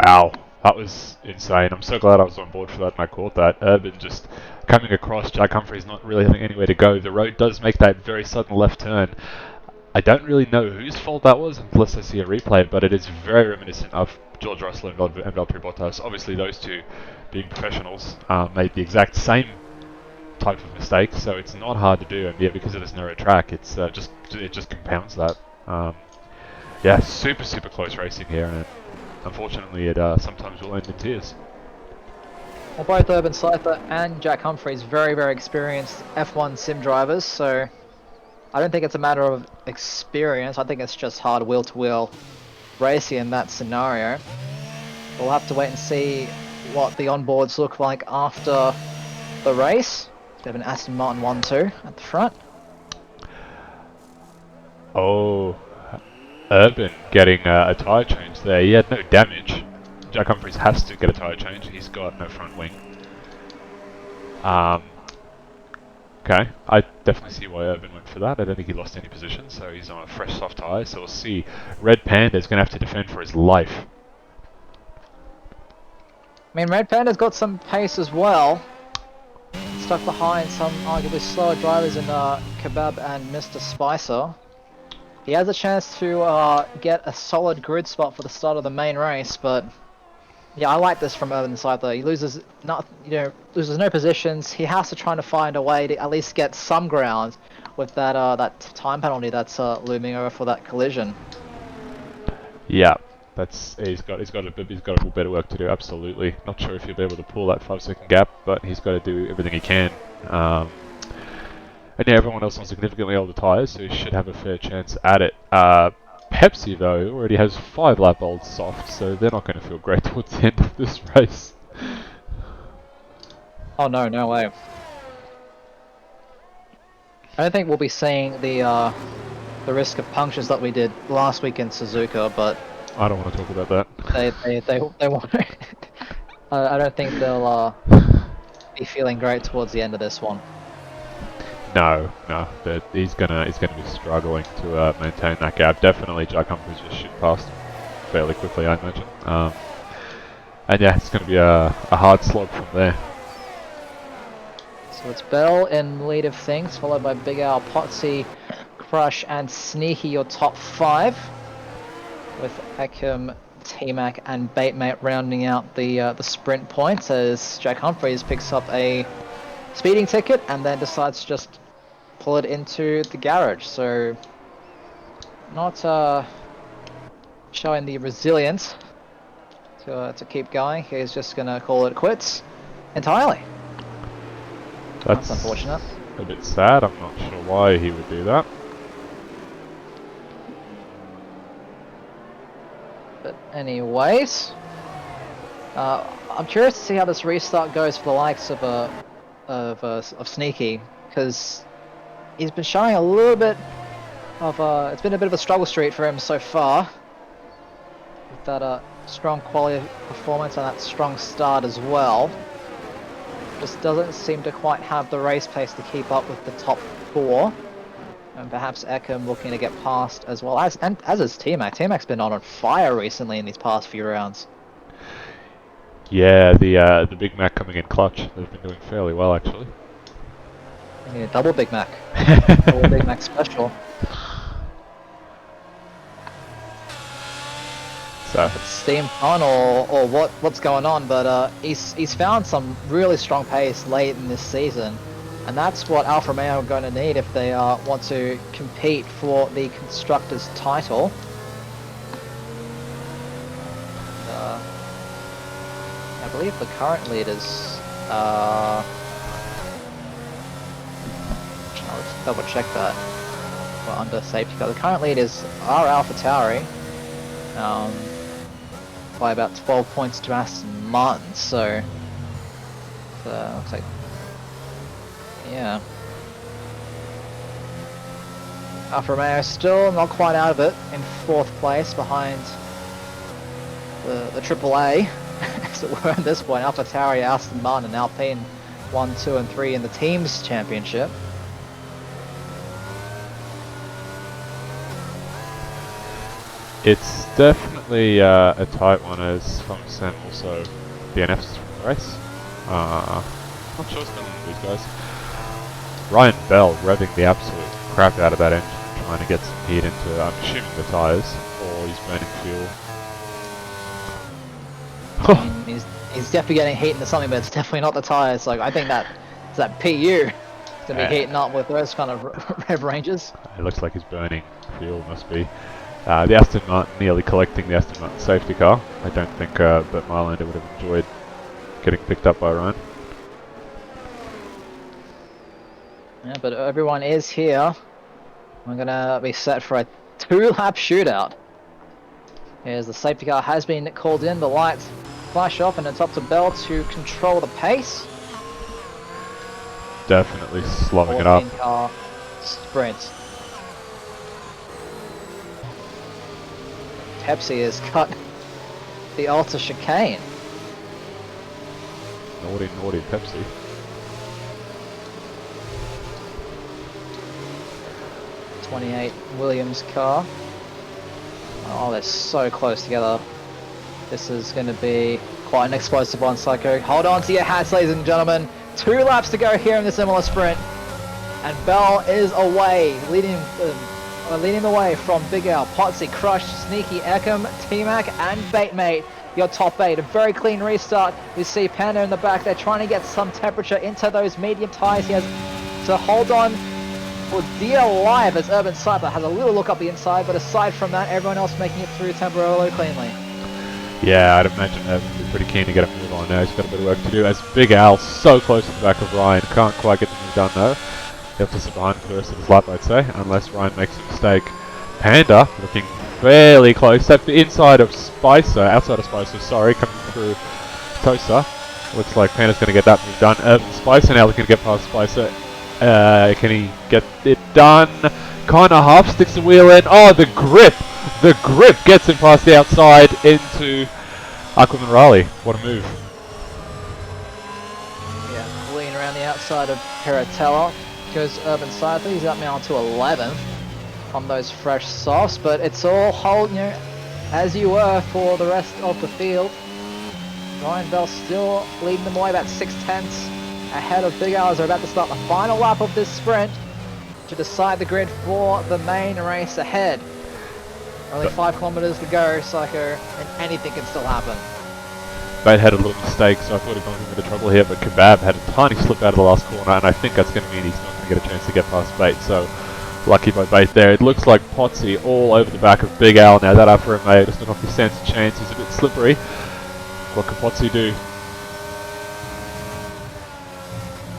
S1: Wow, that was insane. I'm so glad I was on board for that and I caught that. Urban just coming across, Jack Humphreys not really having anywhere to go. The road does make that very sudden left turn. I don't really know whose fault that was unless I see a replay, but it is very reminiscent of George Russell and Valtteri Bottas. Obviously those two, being professionals, made the exact same type of mistake, so it's not hard to do, and yeah, because of this narrow track, it just compounds that. Yeah, super close racing here, and unfortunately it sometimes will end in tears.
S2: Well, both Urban Scyther and Jack Humphreys very experienced F1 sim drivers, so I don't think it's a matter of experience, I think it's just hard wheel-to-wheel racing in that scenario. We'll have to wait and see what the onboards look like after the race. We have an Aston Martin 1-2 at the front.
S1: Oh, Urban getting a tyre change there. He had no damage. Jack Humphreys has to get a tyre change. He's got no front wing. Okay, I definitely see why Urban went for that. I don't think he lost any position, so he's on a fresh soft tyre. So we'll see. Red Panda's going to have to defend for his life.
S2: I mean, Red Panda's got some pace as well. Stuck behind some arguably slower drivers in Kebab and Mr. Spicer. He has a chance to get a solid grid spot for the start of the main race, but yeah, I like this from Urban Scyther. He loses no positions. He has to try to find a way to at least get some ground with that that time penalty that's looming over for that collision. Yeah.
S1: He's got a little bit of work to do. Absolutely, not sure if he'll be able to pull that 5-second gap, but he's got to do everything he can. And yeah, everyone else on significantly older tyres, so he should have a fair chance at it. Pepsi though already has 5 lap old soft, so they're not going to feel great towards the end of this race.
S2: Oh no way. I don't think we'll be seeing the risk of punctures that we did last week in Suzuka, but
S1: I don't want to talk about that.
S2: They won't. I don't think they'll be feeling great towards the end of this one.
S1: No, he's gonna be struggling to maintain that gap. Definitely, Jack Humphreys just shoot past fairly quickly, I imagine. And yeah, it's gonna be a hard slog from there.
S2: So it's Bell in lead of things, followed by Big Al, Potsy, Crush, and Sneaky, your top 5. With Ekim, T-Mac, and Baitmate rounding out the sprint points, as Jack Humphreys picks up a speeding ticket and then decides to just pull it into the garage. So not showing the resilience to keep going. He's just going to call it quits entirely. That's unfortunate.
S1: A bit sad. I'm not sure why he would do that.
S2: But anyways, I'm curious to see how this restart goes for the likes of Sneaky, because he's been showing a little bit of it's been a bit of a struggle street for him so far. With that strong quality performance and that strong start as well. Just doesn't seem to quite have the race pace to keep up with the top 4. And perhaps Eckham looking to get past as well as his T-Mac. T-Mac's been on fire recently in these past few rounds.
S1: Yeah, the Big Mac coming in clutch. They've been doing fairly well actually.
S2: I need a double Big Mac. Double Big Mac special.
S1: So
S2: if it's steam on or what's going on, but he's found some really strong pace late in this season, and that's what Alfa Romeo are going to need if they want to compete for the constructors title. I believe the current leaders. Let's double check that. We're under safety car. The current leaders are AlphaTauri. By about 12 points to Aston Martin, so looks like, yeah. Alfa Romeo still not quite out of it, in 4th place behind the AAA, as it were at this point. AlphaTauri, Aston Martin and Alpine 1, 2 and 3 in the Teams Championship.
S1: it's definitely a tight one, as Fox and also DNF's race. Not sure what's going on with these guys. Ryan Bell revving the absolute crap out of that engine, trying to get some heat into, I'm assuming, the tyres, or he's burning fuel.
S2: I mean, he's definitely getting heat into something, but it's definitely not the tyres. Like, I think it's that PU. It's going to be heating up with those kind of rev ranges.
S1: It looks like he's burning fuel, must be. The Aston Martin nearly collecting the Aston Martin safety car. I don't think Bert Mylander would have enjoyed getting picked up by Ryan.
S2: Yeah, but everyone is here. We're going to be set for a 2-lap shootout. Here's the safety car has been called in. The lights flash off and it's up to Bell to control the pace.
S1: Definitely slowing it up.
S2: Car sprint. Pepsi has cut the Alta chicane.
S1: Naughty, naughty Pepsi.
S2: '28 Williams car. Oh, they're so close together. This is going to be quite an explosive one, Psycho. Hold on to your hats, ladies and gentlemen. 2 laps to go here in this Emilia sprint. And Bell is away, leading the way from Big Al, Potsy, Crush, Sneaky, Eckham, T-Mac, and Baitmate. Your top 8. A very clean restart. You see Panda in the back. They're trying to get some temperature into those medium tyres. He has to hold on for dear life as Urban Cyber has a little look up the inside, but aside from that, everyone else making it through temporarily cleanly.
S1: Yeah, I'd imagine Urban would be pretty keen to get a move on now. He's got a bit of work to do. As Big Al so close to the back of Ryan, can't quite get the move done though. He'll have to sit behind for the rest of his lap, I'd say, unless Ryan makes a mistake. Panda looking fairly close. At the inside of Spicer, outside of Spicer, sorry, coming through Tosa. Looks like Panda's going to get that move done. Spicer now looking to get past Spicer. Can he get it done? Kind of half sticks the wheel in. Oh, the grip! The grip gets him past the outside into Aquaman Raleigh. What a move.
S2: Yeah, lean around the outside of Peratella. Goes Urban Cyber. He's up now to 11th on those fresh softs, but it's all hold, as you were for the rest of the field. Ryan Bell still leading them away about 6/10 ahead of Big Al as they're about to start the final lap of this sprint to decide the grid for the main race ahead. Only 5 kilometers to go, Psycho, and anything can still happen.
S1: Bate had a little mistake, so I thought he bumped into trouble here, but Kebab had a tiny slip out of the last corner, and I think that's going to mean he's not going to get a chance to get past Bate, so lucky by Bate there. It looks like Potsy all over the back of Big Al now. That Alfa Romeo does not offer sense a chance. He's a bit slippery. What can Potsy do?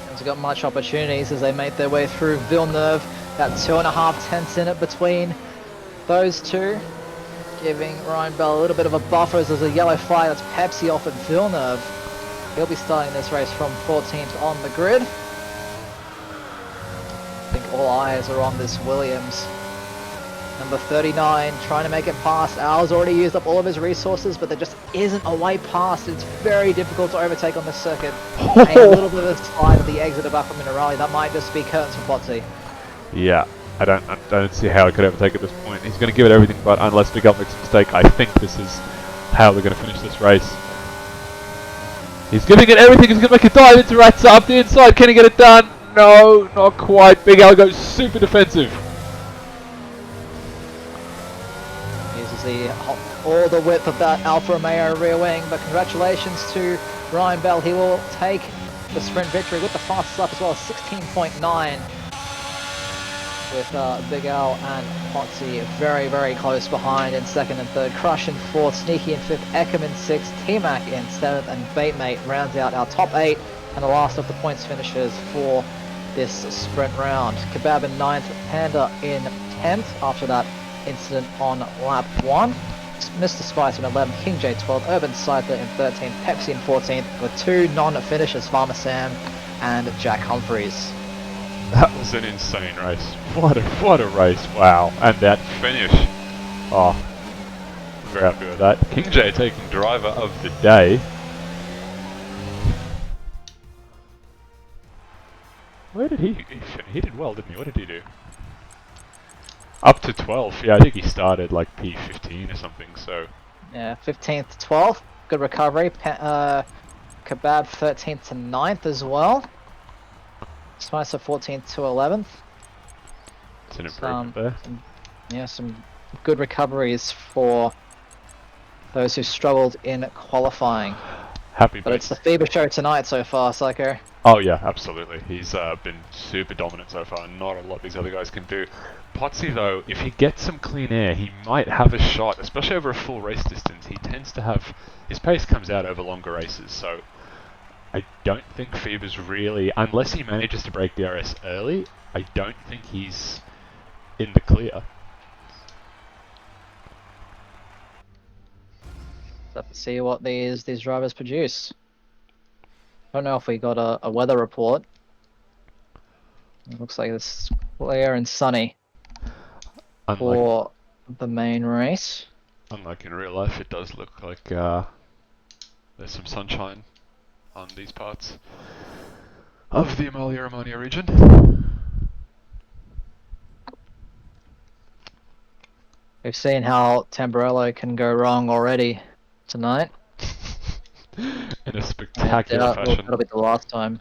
S2: Hasn't got much opportunities as they make their way through Villeneuve. About 2.5 tenths in it between those two, giving Ryan Bell a little bit of a buffer as there's a yellow flag. That's Pepsi off at Villeneuve. He'll be starting this race from 14th on the grid. I think all eyes are on this Williams. Number 39, trying to make it past. Al's already used up all of his resources, but there just isn't a way past. It's very difficult to overtake on this circuit. A little bit of a slide at the exit of Alpha Minerali. That might just be curtains for Potsy.
S1: Yeah, I don't see how he could overtake at this point. He's going to give it everything, but unless Miguel makes a mistake, I think this is how they're going to finish this race. He's giving it everything. He's going to make a dive into Rats up the inside. Can he get it done? No, not quite. Big Al goes super defensive.
S2: All the width of that Alfa Romeo rear wing, but congratulations to Ryan Bell. He will take the sprint victory with the fastest lap as well, 16.9, with Big Al and Potsy very, very close behind in second and third. Crush in fourth, Sneaky in fifth, Eckham in sixth, T-Mac in seventh, and Batemate rounds out our top 8 and the last of the points finishers for this sprint round. Kebab in ninth, Panda in 10th after that incident on lap 1. Mr. Spice in 11th, King J 12th, Urban Cycler in 13th, Pepsi in 14th, with 2 non-finishers, Farmer Sam and Jack Humphreys.
S1: That was an insane race. What a race, wow. And that finish. Oh, I'm very happy with that. King J taking driver of the day. Where did he did well, didn't he? What did he do? Up to 12th. Yeah, I think he started like P15 or something, so.
S2: Yeah, 15th to 12th. Good recovery. Kebab 13th to 9th as well. Spicer 14th to 11th.
S1: It's an improvement there.
S2: Some good recoveries for those who struggled in qualifying.
S1: Happy
S2: But it's the fever show tonight so far, Psycho.
S1: Oh yeah, absolutely. He's been super dominant so far. Not a lot these other guys can do. Potsy though, if he gets some clean air, he might have a shot, especially over a full race distance. He tends to have, his pace comes out over longer races, so I don't think Fever's really, unless he manages to break DRS early, I don't think he's in the clear.
S2: Let's have to see what these drivers produce. I don't know if we got a weather report. It looks like it's clear and sunny for the main race.
S1: Unlike in real life, it does look like there's some sunshine on these parts of the Emilia Romagna region.
S2: We've seen how Tamburello can go wrong already tonight.
S1: In a spectacular fashion.
S2: That'll be the last time.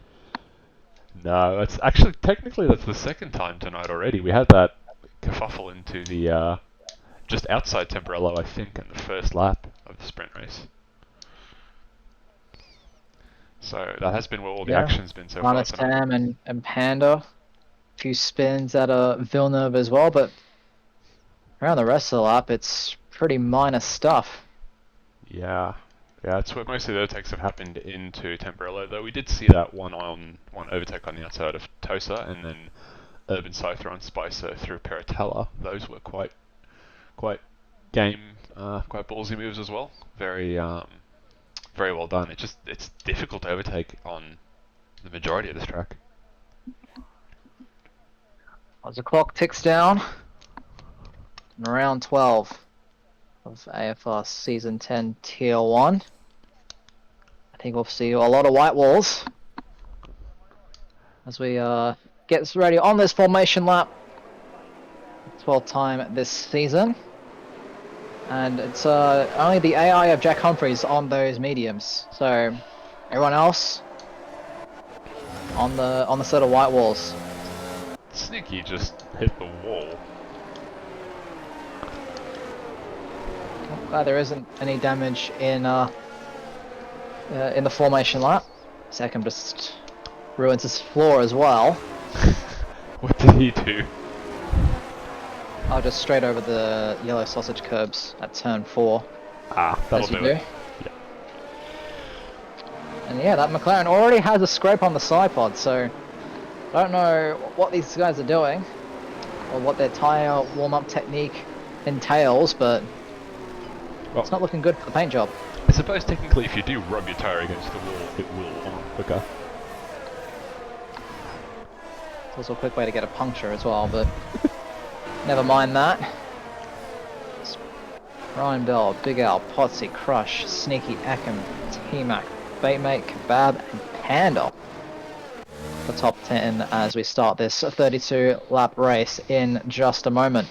S1: No, that's actually technically that's the second time tonight already. We had that kerfuffle into the just outside Temporello, I think, in the first lap of the sprint race. So that has been where all the action's been so far tonight.
S2: Sam and Panda. A few spins at Villeneuve as well, but around the rest of the lap, it's pretty minor stuff.
S1: Yeah. Yeah, it's where most of the overtakes have happened into Temporello, though we did see that one overtake on the outside of Tosa, and then Urban Scyther on Spicer through Peratella. Those were quite ballsy moves as well. Very well done. It's difficult to overtake on the majority of this track.
S2: As the clock ticks down, in round 12 of AFR Season 10 Tier 1. I think we'll see a lot of white walls as we get ready on this formation lap. 12th time this season. And it's only the AI of Jack Humphreys on those mediums. So everyone else on the set of white walls.
S1: Sneaky just hit the wall.
S2: Glad there isn't any damage in the formation lap. Second just ruins his floor as well.
S1: What did he do?
S2: Oh, just straight over the yellow sausage curbs at turn 4.
S1: Ah, that'll do it. Yeah.
S2: And yeah, that McLaren already has a scrape on the side pod, so I don't know what these guys are doing or what their tyre warm-up technique entails, but
S1: Well,
S2: it's not looking good for the paint job.
S1: I suppose technically if you do rub your tyre against the wall, it will warm up quicker.
S2: It's also a quick way to get a puncture as well, but never mind that. Ryan Bell, Big Al, Potsy, Crush, Sneaky, Ekim, T-Mac, Baitmate, Kebab, and Panda. The top 10 as we start this 32 lap race in just a moment.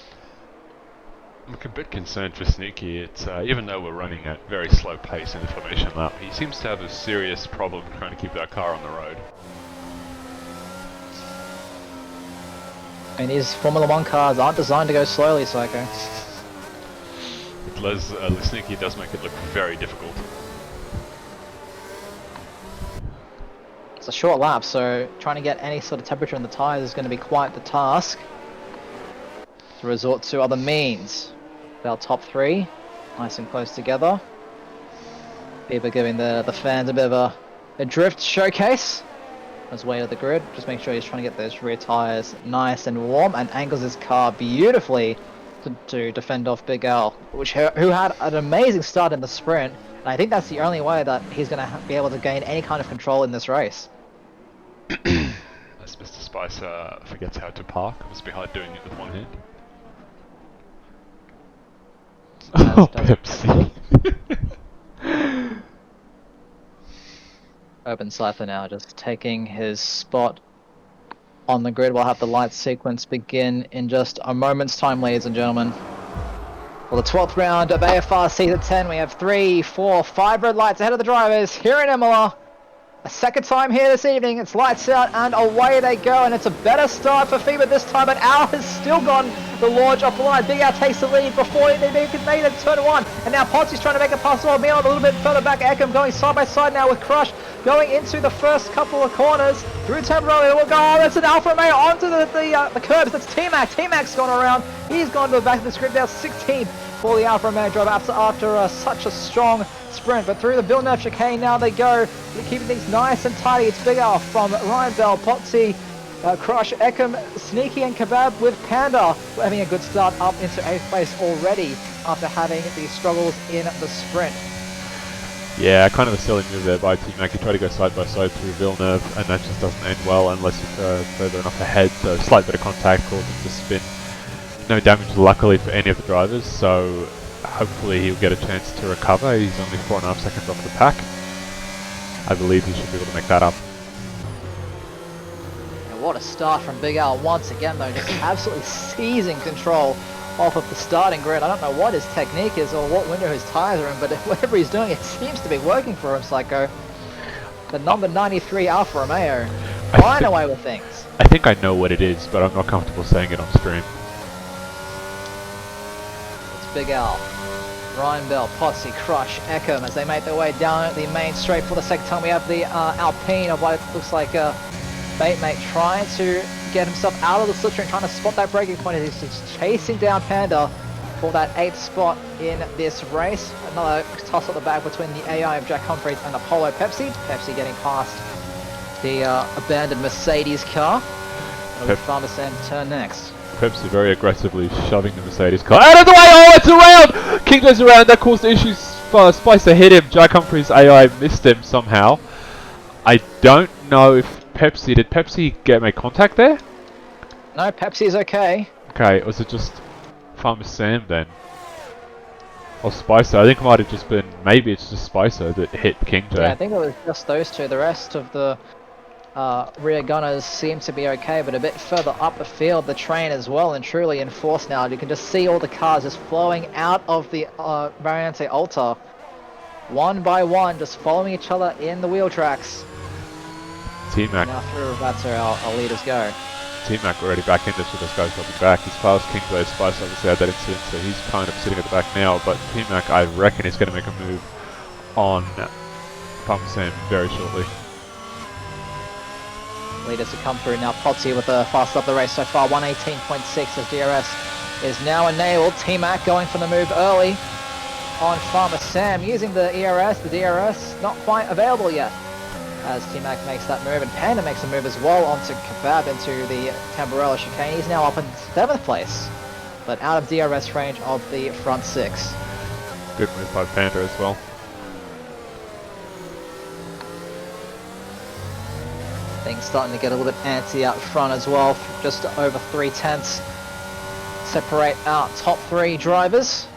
S1: I'm a bit concerned for Sneaky. It's even though we're running at very slow pace in the formation lap, he seems to have a serious problem trying to keep that car on the road.
S2: And these Formula 1 cars aren't designed to go slowly, Psycho.
S1: Sneaky does make it look very difficult.
S2: It's a short lap, so trying to get any sort of temperature in the tyres is going to be quite the task. To resort to other means. Our top 3, nice and close together. People giving the fans a bit of a drift showcase. His way to the grid. Just make sure he's trying to get those rear tyres nice and warm and angles his car beautifully to defend off Big Al, who had an amazing start in the sprint. And I think that's the only way that he's going to be able to gain any kind of control in this race.
S1: As Mr. Spicer forgets how to park, must be hard doing it with one hand. Oh, Pepsi.
S2: Urban Cypher now just taking his spot on the grid. We'll have the light sequence begin in just a moment's time, ladies and gentlemen. Well, the 12th round of AFR Season 10, we have 3, 4, 5 red lights ahead of the drivers here in Emilia. A second time here this evening, it's lights out and away they go, and it's a better start for FIBA this time, but Al has still gone the launch off the line. Big Al takes the lead before they made it turn 1, and now Potsy's trying to make a pass on Milan a little bit further back. Ekim going side by side now with Crush, going into the first couple of corners through temporarily. We'll go, oh, that's an Alfa Romeo onto the curbs. That's T-Mac. T-Mac's gone around. He's gone to the back of the script now, 16 for the Alfa Romeo driver after such a strong sprint. But through the Villeneuve chicane now they go, keeping things nice and tidy. It's Big Al from Ryan Bell, Potsy, Crush, Ekim, Sneaky and Kebab with Panda. We're having a good start up into 8th place already after having these struggles in the sprint.
S1: Yeah, kind of a silly move there by T-Mac. He tried to go side by side through Villeneuve, and that just doesn't end well unless you're further enough ahead. So slight bit of contact caused him to spin. No damage luckily for any of the drivers, so hopefully he'll get a chance to recover. He's only 4.5 seconds off the pack. I believe he should be able to make that up.
S2: And what a start from Big Al once again though, just absolutely seizing control off of the starting grid. I don't know what his technique is or what window his tyres are in, but whatever he's doing, it seems to be working for him, Psycho. The number 93 Alfa Romeo, flying away with things.
S1: I think I know what it is, but I'm not comfortable saying it on stream.
S2: It's Big Al, Ryan Bell, Potsy, Crush, Ekim as they make their way down the main straight for the second time. We have the Alpine of what it looks like Baitmate trying to get himself out of the slipstream, trying to spot that braking point as he's just chasing down Panda for that 8th spot in this race. Another toss at the back between the AI of Jack Humphreys and Apollo Pepsi. Pepsi getting past the abandoned Mercedes car. Farmer Sam turn next.
S1: Pepsi very aggressively shoving the Mercedes car out of the way. Oh, it's around! King goes around. That caused issues. Spicer hit him. Jack Humphreys' AI missed him somehow. I don't know if did Pepsi make contact there?
S2: No, Pepsi's okay.
S1: Okay, was it just Farmer Sam then? Or Spicer? I think it might have just been, maybe it's just Spicer that hit King J.
S2: Yeah, I think it was just those two. The rest of the rear gunners seem to be okay, but a bit further up the field, the train is well and truly in force now. You can just see all the cars just flowing out of the Variante Alta. One by one, just following each other in the wheel tracks.
S1: T-Mac.
S2: Now through that's where our leaders go.
S1: T-Mac already back into so this guy's probably back. He's past King J. Spice obviously had that incident, so he's kind of sitting at the back now, but T-Mac I reckon is going to make a move on Farmer Sam very shortly.
S2: Leaders to come through now. Potsy with the fastest up the race so far, 118.6 as DRS is now enabled. T-Mac going for the move early on Farmer Sam using the ERS. The DRS not quite available yet as T-Mac makes that move, and Panda makes a move as well onto Kebab into the Tamburello chicane. He's now up in 7th place, but out of DRS range of the front 6.
S1: Good move by Panda as well.
S2: Things starting to get a little bit antsy out front as well. Just over 3/10 separate our top 3 drivers.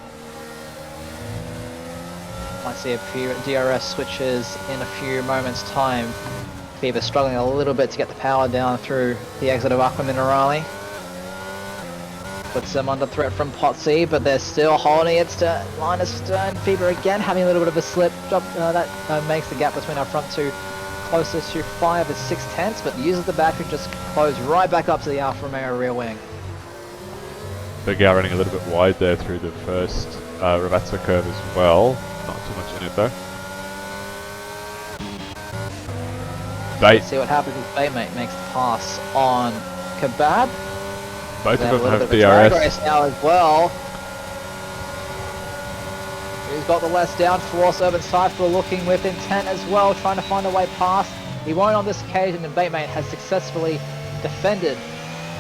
S2: Might see a few DRS switches in a few moments' time. Fever struggling a little bit to get the power down through the exit of Aqua Minerale. Puts them under threat from Potsy, but they're still holding it to Linus Stern. Fever again having a little bit of a slip. That makes the gap between our front 2 closer to 5 or 6/10, but uses the battery just close right back up to the Alfa Romeo rear wing.
S1: Big Al running a little bit wide there through the first Ravazza curve as well. Not too much in it though. Bait.
S2: Let's see what happens if Baitmate makes the pass on Kebab.
S1: Both of them have
S2: drag
S1: DRS.
S2: race now as well. He's got the less downforce. Urban Cypher looking with intent as well, trying to find a way past. He won't on this occasion, and Baitmate has successfully defended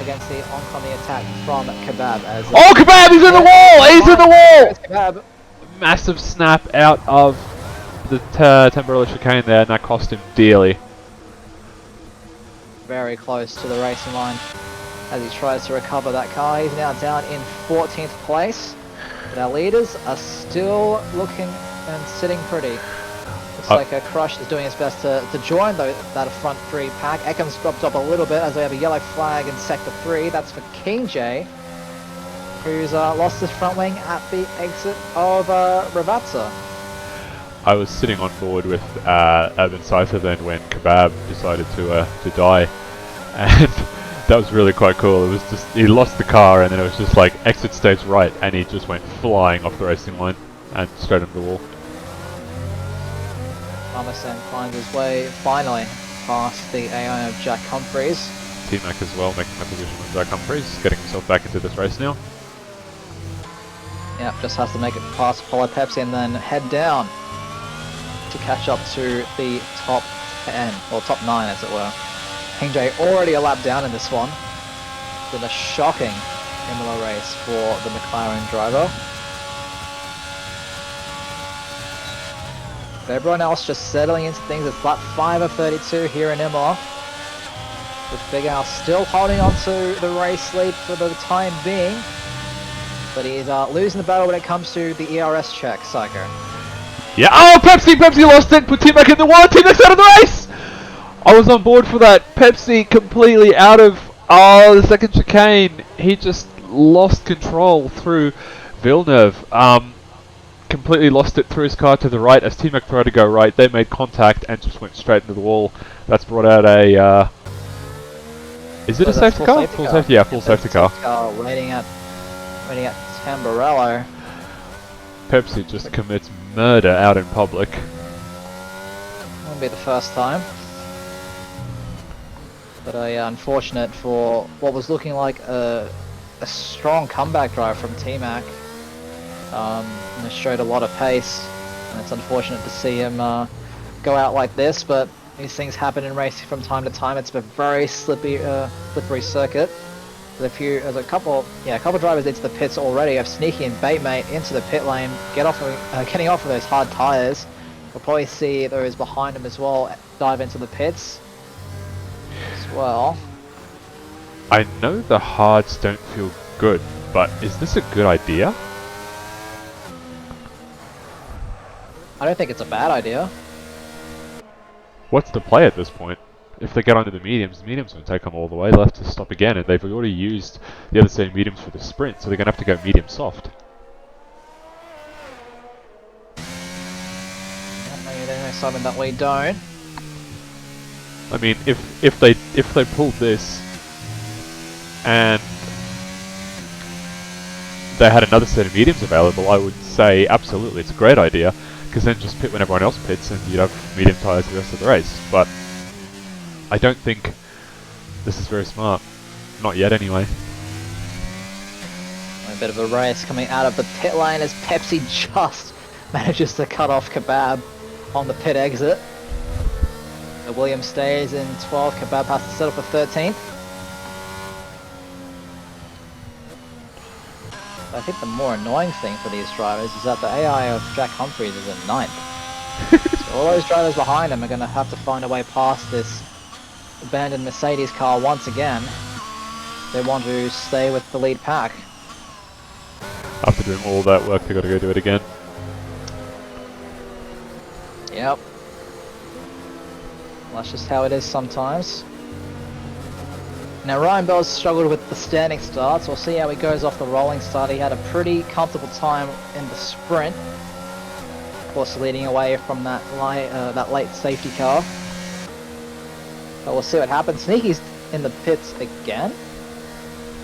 S2: against the oncoming attack from Kebab. As
S1: Oh, Kebab! He's in the wall! He's in the wall!
S2: Kebab.
S1: Massive snap out of the Tamburello chicane there, and that cost him dearly.
S2: Very close to the racing line as he tries to recover that car. He's now down in 14th place. But our leaders are still looking and sitting pretty. Looks like Crush is doing his best to join that front 3 pack. Ekam's dropped up a little bit as we have a yellow flag in sector 3. That's for King J, who's lost his front wing at the exit of Ravazza.
S1: I was sitting on board with Urban Cypher then when Kebab decided to die, and that was really quite cool. It was just, he lost the car and then it was just like exit stage right, and he just went flying off the racing line and straight into the wall.
S2: Amasan finds his way finally past the AI of Jack Humphreys.
S1: T-Mac as well, making that position with Jack Humphreys, getting himself back into this race now.
S2: Yeah, just has to make it past Apollo Pepsi and then head down to catch up to the top 10, or top 9 as it were. King J already a lap down in this one. It's been a shocking Imola race for the McLaren driver. But everyone else just settling into things. It's lap 5 of 32 here in Imola. With Big Al still holding on to the race lead for the time being. But he's losing the battle when it comes to the ERS check, Psycho.
S1: Yeah, oh, Pepsi lost it, put T-Mac in the wall, T-Mac's out of the race! I was on board for that. Pepsi completely out of the second chicane. He just lost control through Villeneuve. Completely lost it through his car to the right as T-Mac tried to go right. They made contact and just went straight into the wall. That's brought out a... is it a safety car? Full safety, yeah, full safety car.
S2: Waiting at Tamburello.
S1: Pepsi just commits murder out in public.
S2: Won't be the first time. But unfortunate for what was looking like a strong comeback drive from T-Mac. And showed a lot of pace, and it's unfortunate to see him go out like this, but these things happen in racing from time to time. It's a very slippery circuit. There's a couple drivers into the pits already. Have sneaking Baitmate into the pit lane, getting off of those hard tires. We'll probably see those behind him as well dive into the pits as well.
S1: I know the hards don't feel good, but is this a good idea?
S2: I don't think it's a bad idea.
S1: What's the play at this point? If they get onto the mediums will take them all the way. They'll have to stop again, and they've already used the other set of mediums for the sprint, so they're going to have to go medium soft.
S2: Maybe they know something that we don't.
S1: I mean, if they pulled this and they had another set of mediums available, I would say absolutely it's a great idea, because then just pit when everyone else pits and you'd have medium tyres the rest of the race. But I don't think this is very smart. Not yet anyway.
S2: A bit of a race coming out of the pit lane as Pepsi just manages to cut off Kebab on the pit exit. The Williams stays in 12th. Kebab has to settle for 13th. I think the more annoying thing for these drivers is that the AI of Jack Humphries is in 9th. So all those drivers behind him are going to have to find a way past this abandoned Mercedes car once again. They want to stay with the lead pack.
S1: After doing all that work, they've got to go do it again.
S2: Yep. Well, that's just how it is sometimes. Now Ryan Bell's struggled with the standing starts. We'll see how he goes off the rolling start. He had a pretty comfortable time in the sprint. Of course, leading away from that late safety car. But we'll see what happens. Sneaky's in the pits again.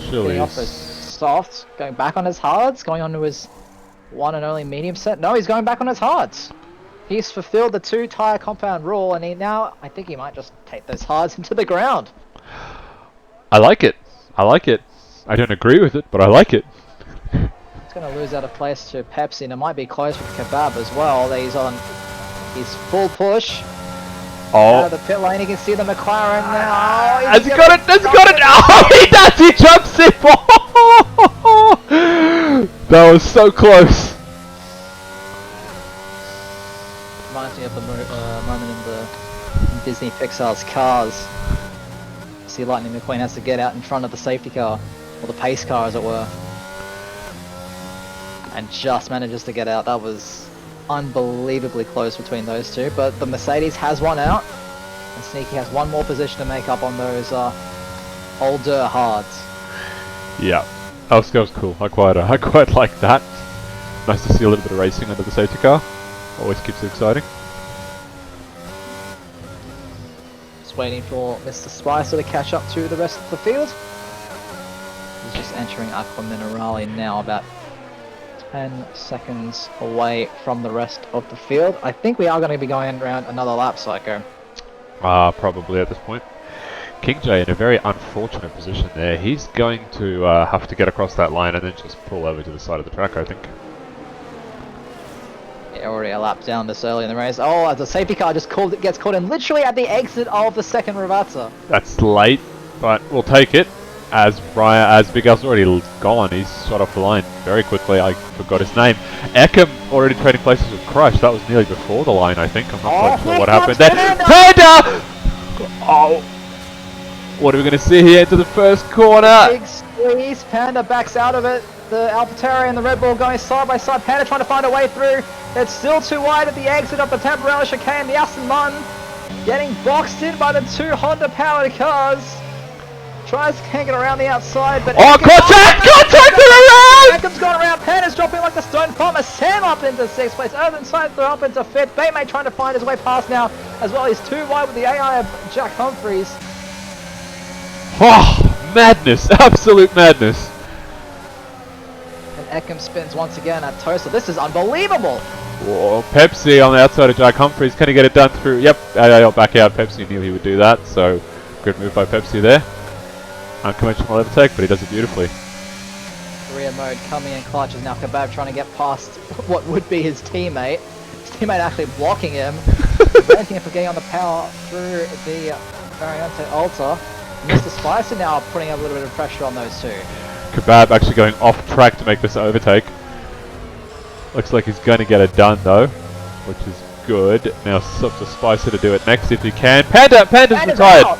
S1: Surely
S2: Getting off his softs, going back on his hards, going on to his one and only medium set. No, he's going back on his hards. He's fulfilled the 2 tyre compound rule, and I think he might just take those hards into the ground.
S1: I like it. I like it. I don't agree with it, but I like it.
S2: He's going to lose out of place to Pepsi, and it might be close with Kebab as well. He's on his full push. Out of the pit lane, you can see the McLaren now. Oh,
S1: has he got it? Has he got it? Oh, he does! He jumps it! That was so close.
S2: Reminds me of the moment in the Disney Pixar's Cars. See Lightning McQueen has to get out in front of the safety car, or the pace car as it were, and just manages to get out. That was unbelievably close between those two, but the Mercedes has one out, and Sneaky has one more position to make up on those older hards.
S1: Yeah, that was cool. I quite like that. Nice to see a little bit of racing under the safety car. Always keeps it exciting.
S2: Just waiting for Mr. Spicer to catch up to the rest of the field. He's just entering Aqua Minerale now, about 10 seconds away from the rest of the field. I think we are going to be going around another lap, Psycho.
S1: Probably at this point. King J in a very unfortunate position there. He's going to have to get across that line and then just pull over to the side of the track, I think.
S2: Yeah, already a lap down this early in the race. Oh, as the safety car just gets caught in literally at the exit of the second Ravazza.
S1: That's late, but we'll take it. As Big Al's already gone, he's shot off the line very quickly. I forgot his name. Ekim already trading places with Crush. That was nearly before the line, I think. I'm not quite sure what happened there. Panda! Oh, what are we going to see here into the first corner?
S2: Big squeeze. Panda backs out of it. The AlphaTauri and the Red Bull going side by side. Panda trying to find a way through. It's still too wide at the exit of the Tamburello chicane. The Aston Martin getting boxed in by the 2 Honda-powered cars. Tries to hang it around the outside, but...
S1: Oh, contact! Contact around!
S2: Ekim's gone around. Panda's dropping like a stone. Farmer Sam up into 6th place. Urban Scyther up into 5th. Baymate trying to find his way past now as well. He's too wide with the AI of Jack Humphries.
S1: Oh, madness. Absolute madness.
S2: And Ekim spins once again at Toaster. This is unbelievable.
S1: Whoa, Pepsi on the outside of Jack Humphries. Can he get it done through? Yep, I'll back out. Pepsi knew he would do that, so good move by Pepsi there. Unconventional overtake, but he does it beautifully.
S2: Career mode coming in clutch is now Kebab trying to get past what would be his teammate. His teammate actually blocking him, preventing him from getting on the power through the Variante Alta. Mr. Spicer now putting a little bit of pressure on those two.
S1: Kebab actually going off track to make this overtake. Looks like he's going to get it done though, which is good. Now it's up to Spicer to do it next if he can. Panda's retired!
S2: Out.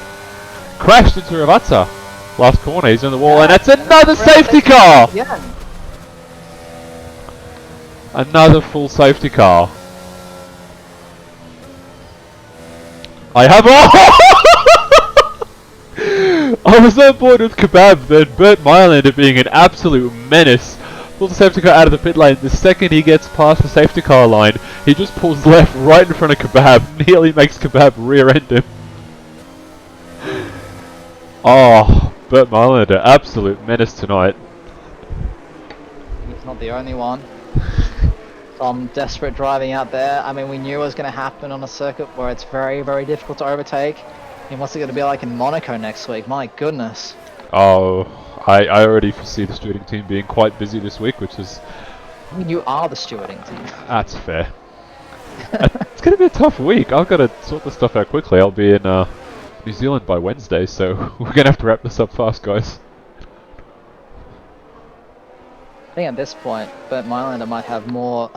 S1: Crashed into Ravazza. Last corner, he's on the wall, and that's another safety car!
S2: Yeah.
S1: Another full safety car. I have I was so bored with Kebab that Bert Mile ended up being an absolute menace. Pulls the safety car out of the pit lane. The second he gets past the safety car line, he just pulls left right in front of Kebab. Nearly makes Kebab rear-end him. Oh, Bert Mylander, absolute menace tonight.
S2: He's not the only one. Some desperate driving out there. I mean, we knew it was going to happen on a circuit where it's very, very difficult to overtake. I mean, what's it going to be like in Monaco next week? My goodness.
S1: Oh, I already foresee the stewarding team being quite busy this week, which is...
S2: I mean, you are the stewarding team.
S1: That's fair. It's gonna be a tough week. I've got to sort this stuff out quickly. I'll be in New Zealand by Wednesday, so we're gonna have to wrap this up fast, guys.
S2: I think at this point, Bert Mylander might have more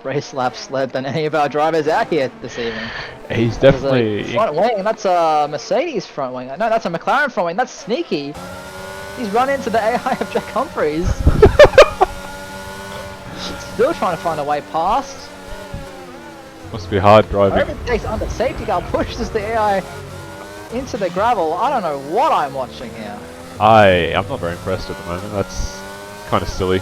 S2: race laps led than any of our drivers out here this evening.
S1: He's definitely...
S2: Front wing, that's a Mercedes front wing. No, that's a McLaren front wing. That's sneaky. He's run into the AI of Jack Humphries. Still trying to find a way past.
S1: Must be hard driving.
S2: Whoever takes under safety car pushes the AI into the gravel. I don't know what I'm watching here.
S1: I'm not very impressed at the moment. That's kind of silly.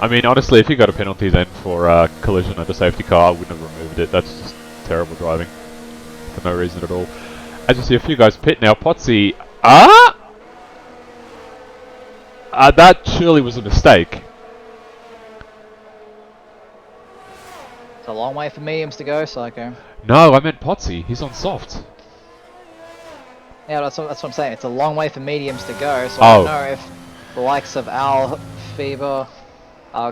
S1: I mean, honestly, if you got a penalty then for collision at the safety car, I wouldn't have removed it. That's just terrible driving for no reason at all. As you see, a few guys pit now. Potsy, that surely was a mistake.
S2: It's a long way for mediums to go, Psycho.
S1: No, I meant Potsy. He's on soft.
S2: Yeah, that's what I'm saying. It's a long way for mediums to go, so
S1: Oh.
S2: I don't know if the likes of Al, Fever,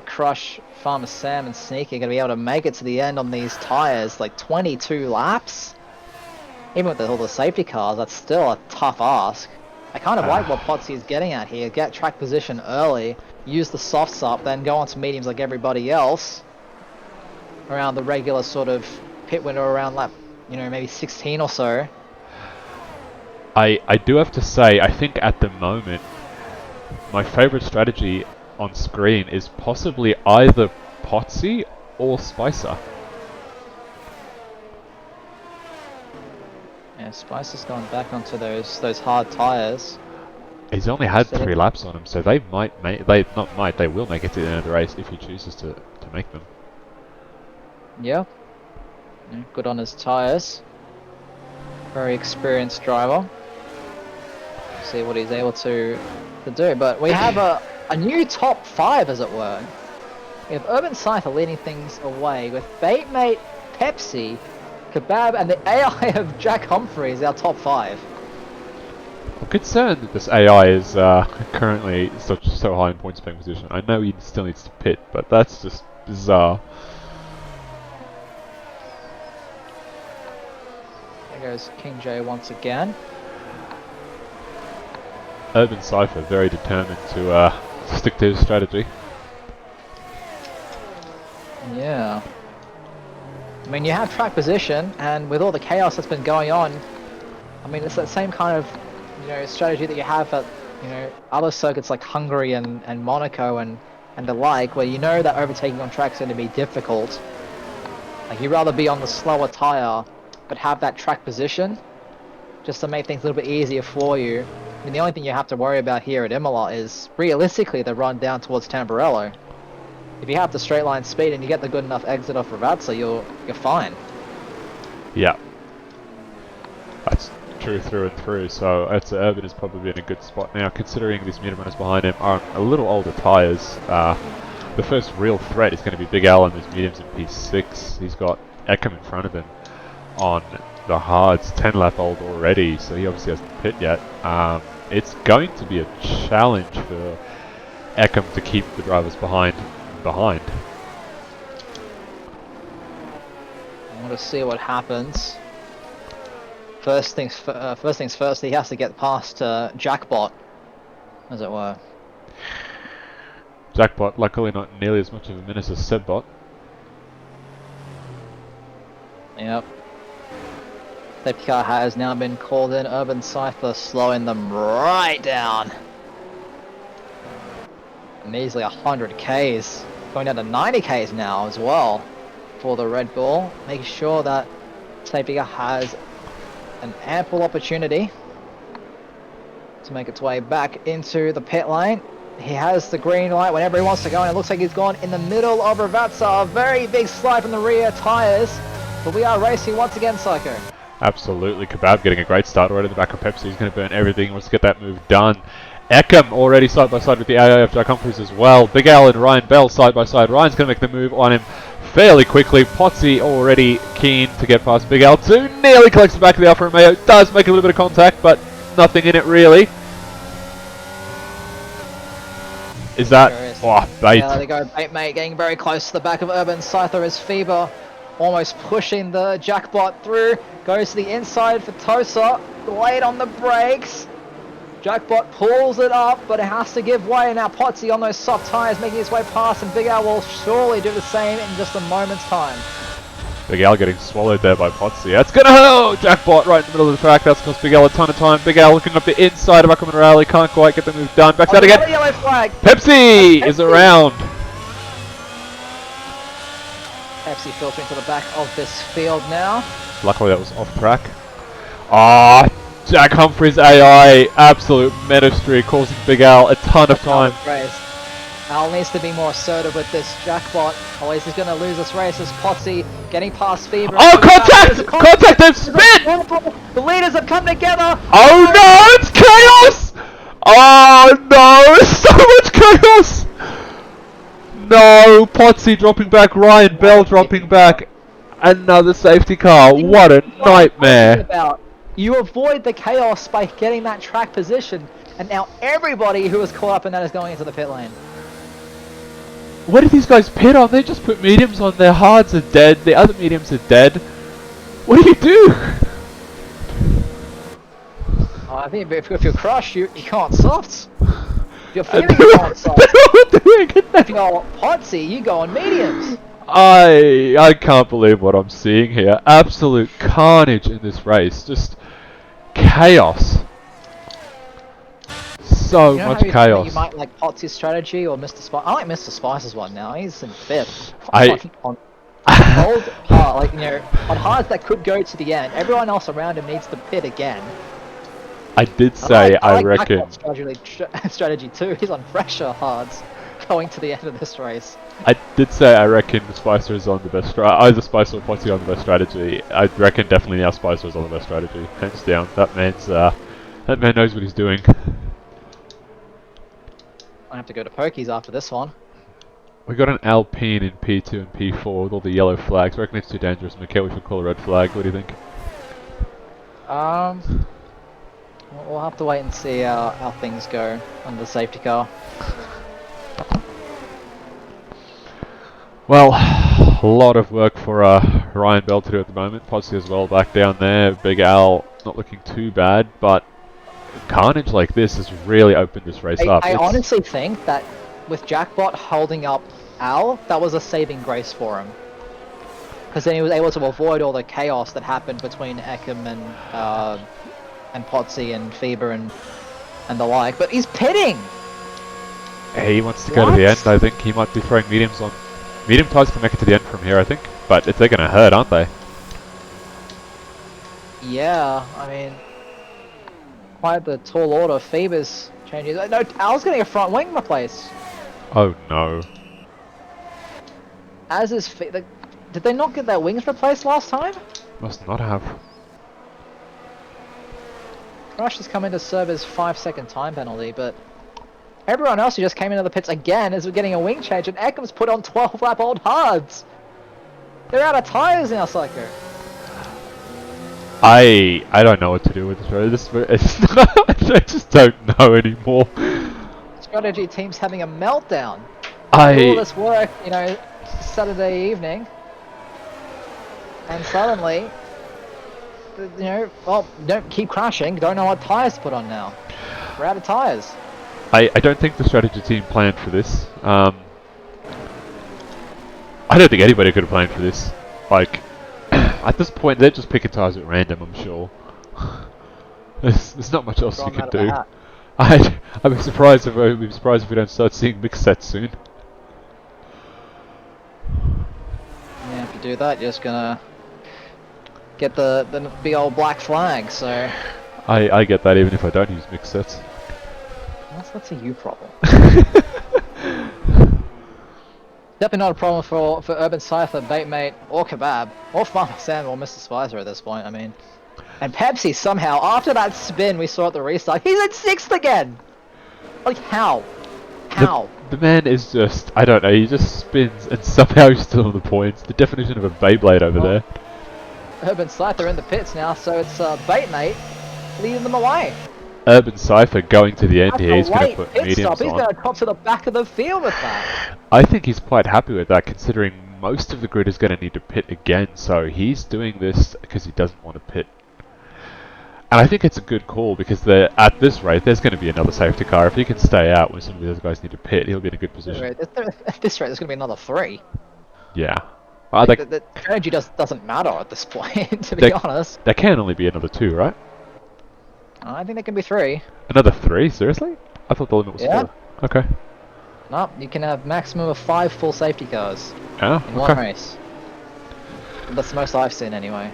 S2: Crush, Farmer Sam, and Sneaky are going to be able to make it to the end on these tyres. Like 22 laps? Even with all the safety cars, that's still a tough ask. I kind of like what Potsy is getting at here. Get track position early, use the softs up, then go on to mediums like everybody else. Around the regular sort of pit window around lap, you know, maybe 16 or so.
S1: I do have to say, I think at the moment, my favourite strategy on screen is possibly either Potsy or Spicer.
S2: Yeah, Spicer's gone back onto those hard tyres.
S1: He's only had 3 laps on him, so they might make, they will make it to the end of the race if he chooses to make them.
S2: Yeah. Yeah, good on his tyres. Very experienced driver. See what he's able to do. But we have a new top 5, as it were. We have Urban Cypher leading things away with Baitmate, Pepsi, Kebab, and the AI of Jack Humphries, our top 5.
S1: I'm concerned that this AI is currently so high in points paying position. I know he still needs to pit, but that's just bizarre.
S2: There goes King J once again.
S1: Urban Cypher very determined to stick to his strategy.
S2: Yeah. I mean, you have track position, and with all the chaos that's been going on, I mean, it's that same kind of, you know, strategy that you have at, you know, other circuits like Hungary and Monaco and the like, where you know that overtaking on track is going to be difficult. Like, you'd rather be on the slower tyre, but have that track position, just to make things a little bit easier for you. I mean, the only thing you have to worry about here at Imola is, realistically, the run down towards Tamburello. If you have the straight line speed and you get the good enough exit off Ravazza, you're fine.
S1: Yeah. That's true through and through, so Urban is probably in a good spot now, considering these medium runners behind him are on a little older tyres. The first real threat is going to be Big Al and his mediums in P6. He's got Eckham in front of him on the hards, 10 lap old already, so he obviously hasn't pit yet. It's going to be a challenge for Eckham to keep the drivers behind. I want to see what happens. First things first, he has to get past Jackbot, as it were. Jackbot, luckily not nearly as much of a menace as Sebbot. Yep. Safety car has now been called in. Urban Cypher slowing them right down. Measly 100 Ks. Going down to 90 Ks now as well for the Red Bull. Making sure that safety car has an ample opportunity to make its way back into the pit lane. He has the green light whenever he wants to go, and it looks like he's gone in the middle of Ravazza. A very big slide from the rear tyres, but we are racing once again, Psycho. Absolutely, Kebab getting a great start right at the back of Pepsi. He's going to burn everything. He wants to get that move done. Eckham already side by side with the AI of Jack Humphries as well. Big Al and Ryan Bell side by side. Ryan's going to make the move on him fairly quickly. Potsy already keen to get past Big Al too. Nearly collects the back of the Alfa Romeo. Does make a little bit of contact, but nothing in it really. Is that Oh, bait.
S2: Yeah, there you go, Bait Mate getting very close to the back of Urban Scyther as Fever almost pushing the Jackbot through. Goes to the inside for Tosa, late on the brakes. Jackbot pulls it up, but it has to give way. Now Potsy on those soft tyres making his way past, and Big Al will surely do the same in just a moment's time.
S1: Big Al getting swallowed there by Potsy. That's gonna hurt! Jackbot right in the middle of the track. That's cost Big Al a ton of time. Big Al looking up the inside of Aquaman Rally. Can't quite get the move done. Backs out again.
S2: Yellow flag.
S1: Pepsi is around.
S2: Pepsi filtering to the back of this field now.
S1: Luckily that was off track. Ah, Jack Humphries AI, absolute ministry, causing Big Al a ton of time.
S2: Al needs to be more assertive with this Jackbot, otherwise he's going to lose this race as Potsy getting past Fever.
S1: Oh, contact! Contact and spin!
S2: The leaders have come together!
S1: Oh no, it's chaos! Oh no, so much chaos! No, Potsy dropping back, Ryan Bell dropping back. Another safety car, what a nightmare.
S2: You avoid the chaos by getting that track position, and now everybody who was caught up in that is going into the pit lane.
S1: What did these guys pit on? They just put mediums on, their hards are dead, the other mediums are dead. What do you do?
S2: I think if you're crushed, you can't soft. If you're feeling you can't soft. If you're Potsy, you go on mediums.
S1: I can't believe what I'm seeing here. Absolute carnage in this race. Just chaos. So much chaos.
S2: You might like Potsy's strategy or Mr. Spice. I like Mr. Spice's one now. He's in fifth.
S1: on
S2: old like on hards that could go to the end. Everyone else around him needs to pit again.
S1: I did say I
S2: like
S1: reckon.
S2: Strategy too. He's on fresher hards going to the end of this race.
S1: I did say I reckon Spicer is on the best either Spicer or Potsy on the best strategy. I reckon definitely now Spicer is on the best strategy. Hands down. That man knows what he's doing.
S2: I have to go to Pokies after this one.
S1: We got an Alpine in P2 and P4 with all the yellow flags. I reckon it's too dangerous. Mikhail, we should call a red flag. What do you think?
S2: We'll have to wait and see how things go on the safety car.
S1: Well, a lot of work for Ryan Bell to do at the moment. Potsy as well back down there. Big Al not looking too bad, but carnage like this has really opened this race up.
S2: I honestly think that with Jackbot holding up Al, that was a saving grace for him. Because then he was able to avoid all the chaos that happened between Ekim and Potsy and Fever and the like. But he's pitting!
S1: He wants to go to the end, I think. He might be throwing mediums on. Medium tires can make it to the end from here, I think. But they're going to hurt, aren't they?
S2: Yeah, I mean, quite the tall order. Fever's changing. No, Al's getting a front wing replaced.
S1: Oh no.
S2: As is did they not get their wings replaced last time?
S1: Must not have.
S2: Rush has come in to serve his 5-second time penalty, but everyone else who just came into the pits again is getting a wing change, and Ekham's put on 12-lap old hards. They're out of tires now, Psycho.
S1: I don't know what to do with this. I just don't know anymore.
S2: Strategy team's having a meltdown. All this work, Saturday evening, and suddenly, well, don't keep crashing. Don't know what tires to put on now. We're out of tires.
S1: I don't think the strategy team planned for this. I don't think anybody could have planned for this. Like, at this point, they're just picking tires at random, I'm sure. There's not much else you can do. I'd be surprised if we don't start seeing mixed sets soon.
S2: Yeah, if you do that, you're just gonna get the big old black flag. So
S1: I get that even if I don't use mixed sets.
S2: That's a you problem. Definitely not a problem for Urban Cypher, Baitmate, or Kebab, or Farmer Sam, or Mr. Spicer at this point. I mean, and Pepsi somehow after that spin we saw at the restart, he's in 6th again. Like how? How?
S1: The man is just, I don't know. He just spins and somehow he's still on the points. The definition of a Beyblade over there.
S2: Urban Cypher in the pits now, so it's Baitmate leading them away.
S1: Urban Cypher going to the end
S2: That's
S1: here.
S2: a
S1: He's going to
S2: late
S1: put
S2: pit
S1: mediums
S2: stop. He's
S1: on.
S2: going to come to the back of the field with that.
S1: I think he's quite happy with that, considering most of the grid is going to need to pit again. So he's doing this because he doesn't want to pit. And I think it's a good call because at this rate, there's going to be another safety car. If he can stay out when some of the other guys need to pit, he'll be in a good position.
S2: At this rate, there's going to be another 3.
S1: Yeah.
S2: The strategy doesn't matter at this point, to be honest.
S1: There can only be another 2, right?
S2: I think there can be 3.
S1: Another 3? Seriously? I thought the limit was 4. Okay.
S2: No, you can have maximum of 5 full safety cars in one race. That's the most I've seen anyway.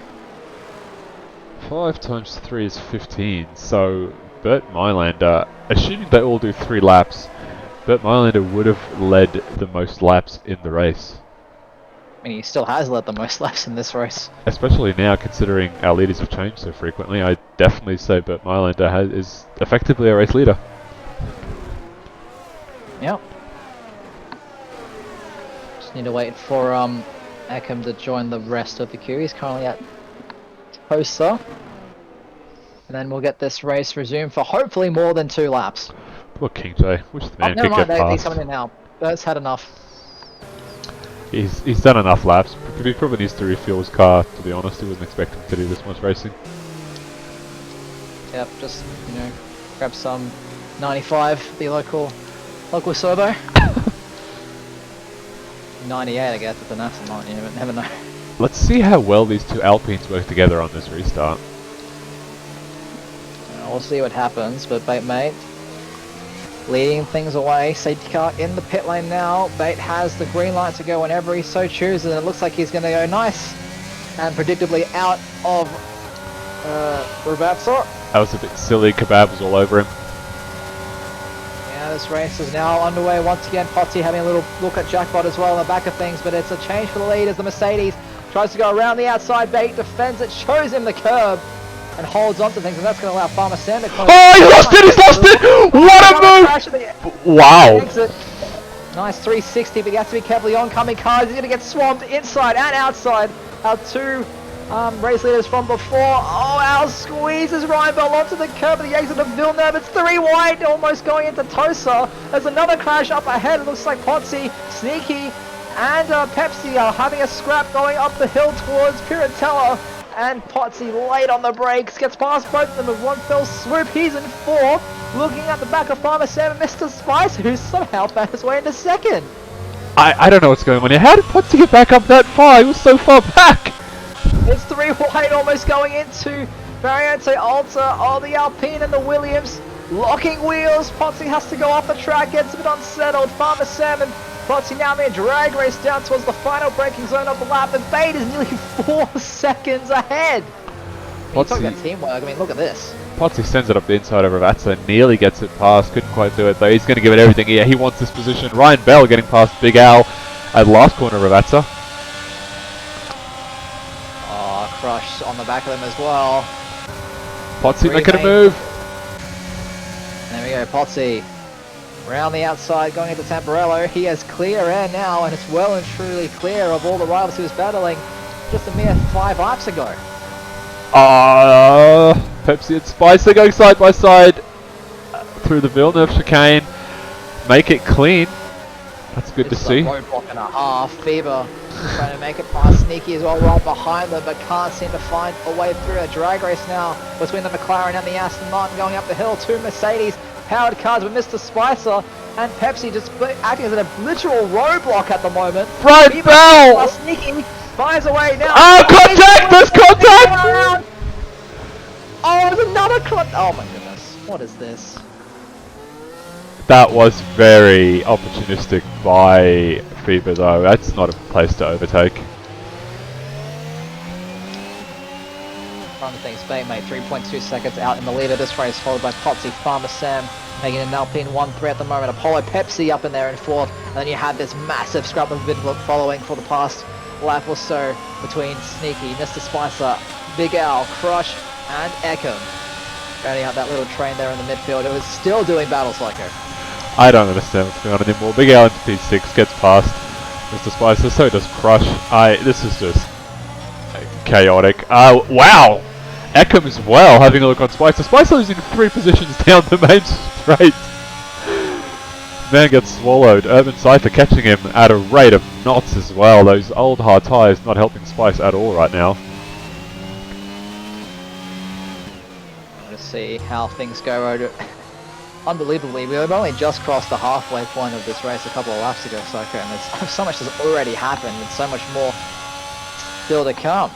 S1: 5 times 3 is 15, so Bert Mylander, assuming they all do 3 laps, Bert Mylander would have led the most laps in the race.
S2: I mean, he still has led the most laps in this race.
S1: Especially now, considering our leaders have changed so frequently, I definitely say Bert Mylander is effectively a race leader.
S2: Yep. Just need to wait for Eckham to join the rest of the queue. He's currently at Tosa. And then we'll get this race resumed for hopefully more than 2 laps.
S1: Poor King J. Wish the man
S2: never
S1: could
S2: mind,
S1: get past.
S2: he's coming in now. Bert's had enough.
S1: He's done enough laps. He probably needs to refuel his car, to be honest. He wasn't expecting to do this much racing.
S2: Yep, just, grab some 95, the local servo. 98, I guess, if the NASA not, but never know.
S1: Let's see how well these 2 Alpines work together on this restart.
S2: We'll see what happens, but Bait Mate leading things away. Safety car in the pit lane now. Bait has the green light to go whenever he so chooses, and it looks like he's going to go nice and predictably out of Ravazza.
S1: That was a bit silly. Kebab was all over him.
S2: Yeah, this race is now underway once again. Potsy having a little look at Jackpot as well in the back of things, but it's a change for the lead as the Mercedes tries to go around the outside. Bait defends it, shows him the curb, and holds on to things, and that's going to allow Farmer Sam to close.
S1: Oh, he's lost it! He's lost it! What a move! Wow!
S2: Exit. Nice 360, but you have to be careful. The oncoming cars, he's going to get swamped inside and outside. Our 2 race leaders from before. Oh, Al squeezes Ryan Bell onto the curb at the exit of Villeneuve. It's 3 wide, almost going into Tosa. There's another crash up ahead. It looks like Potsy, Sneaky, and Pepsi are having a scrap going up the hill towards Piratella. And Potsy late on the brakes, gets past both of them with one fell swoop. He's in 4, looking at the back of Farmer Sam and Mr. Spicer, who somehow found his way into 2nd.
S1: I don't know what's going on here. How did Potsy get back up that far? He was so far back!
S2: It's 3 wide, almost going into Variante Alta. Oh, the Alpine and the Williams locking wheels. Potsy has to go off the track, gets a bit unsettled. Farmer Sam and Potsy now in a drag race down towards the final braking zone of the lap, and Bait is nearly 4 seconds ahead. You're talking about teamwork, I mean, look at this.
S1: Potsy sends it up the inside of Ravazza, nearly gets it past, couldn't quite do it though. He's going to give it everything here. He wants this position. Ryan Bell getting past Big Al at last corner of Ravazza.
S2: Oh, Crush on the back of them as well.
S1: Potsy making a move.
S2: There we go, Potsy. Around the outside, going into Tamburello. He has clear air now, and it's well and truly clear of all the rivals he was battling just a mere 5 laps ago.
S1: Pepsi and Spicer going side by side through the Villeneuve chicane. Make it clean. That's good to see.
S2: Roadblock and a half. Fever trying to make it past Sneaky as well, right behind them, but can't seem to find a way through. A drag race now between the McLaren and the Aston Martin going up the hill. 2 Mercedes powered cars with Mr. Spicer and Pepsi just acting as a literal roadblock at the moment.
S1: Right, Bell!
S2: Sneaky fires away now.
S1: Oh, contact! There's contact!
S2: Oh, there's another oh my goodness. What is this?
S1: That was very opportunistic by Fever though. That's not a place to overtake.
S2: Run things, Bait Mate, 3.2 seconds out in the lead of this race, followed by Potsy, Farmer Sam, making an Alpine 1-3 at the moment. Apollo Pepsi up in there in 4th, and then you had this massive scrap we've been following for the past lap or so between Sneaky, Mr. Spicer, Big Al, Crush, and Eckham. Rounding out that little train there in the midfield. It was still doing battle Psycho.
S1: I don't understand what's going on anymore. Big Al into P6 gets past Mr. Spicer, so does Crush. This is just chaotic. Wow! Eckham as well, having a look on Spicer. Spicer losing 3 positions down the main straight. Man gets swallowed. Urban Cypher catching him at a rate of knots as well. Those old hard tyres not helping Spice at all right now.
S2: Let's see how things go over. Unbelievably, we've only just crossed the halfway point of this race a couple of laps ago, Psycho, and there's so much has already happened and so much more still to come.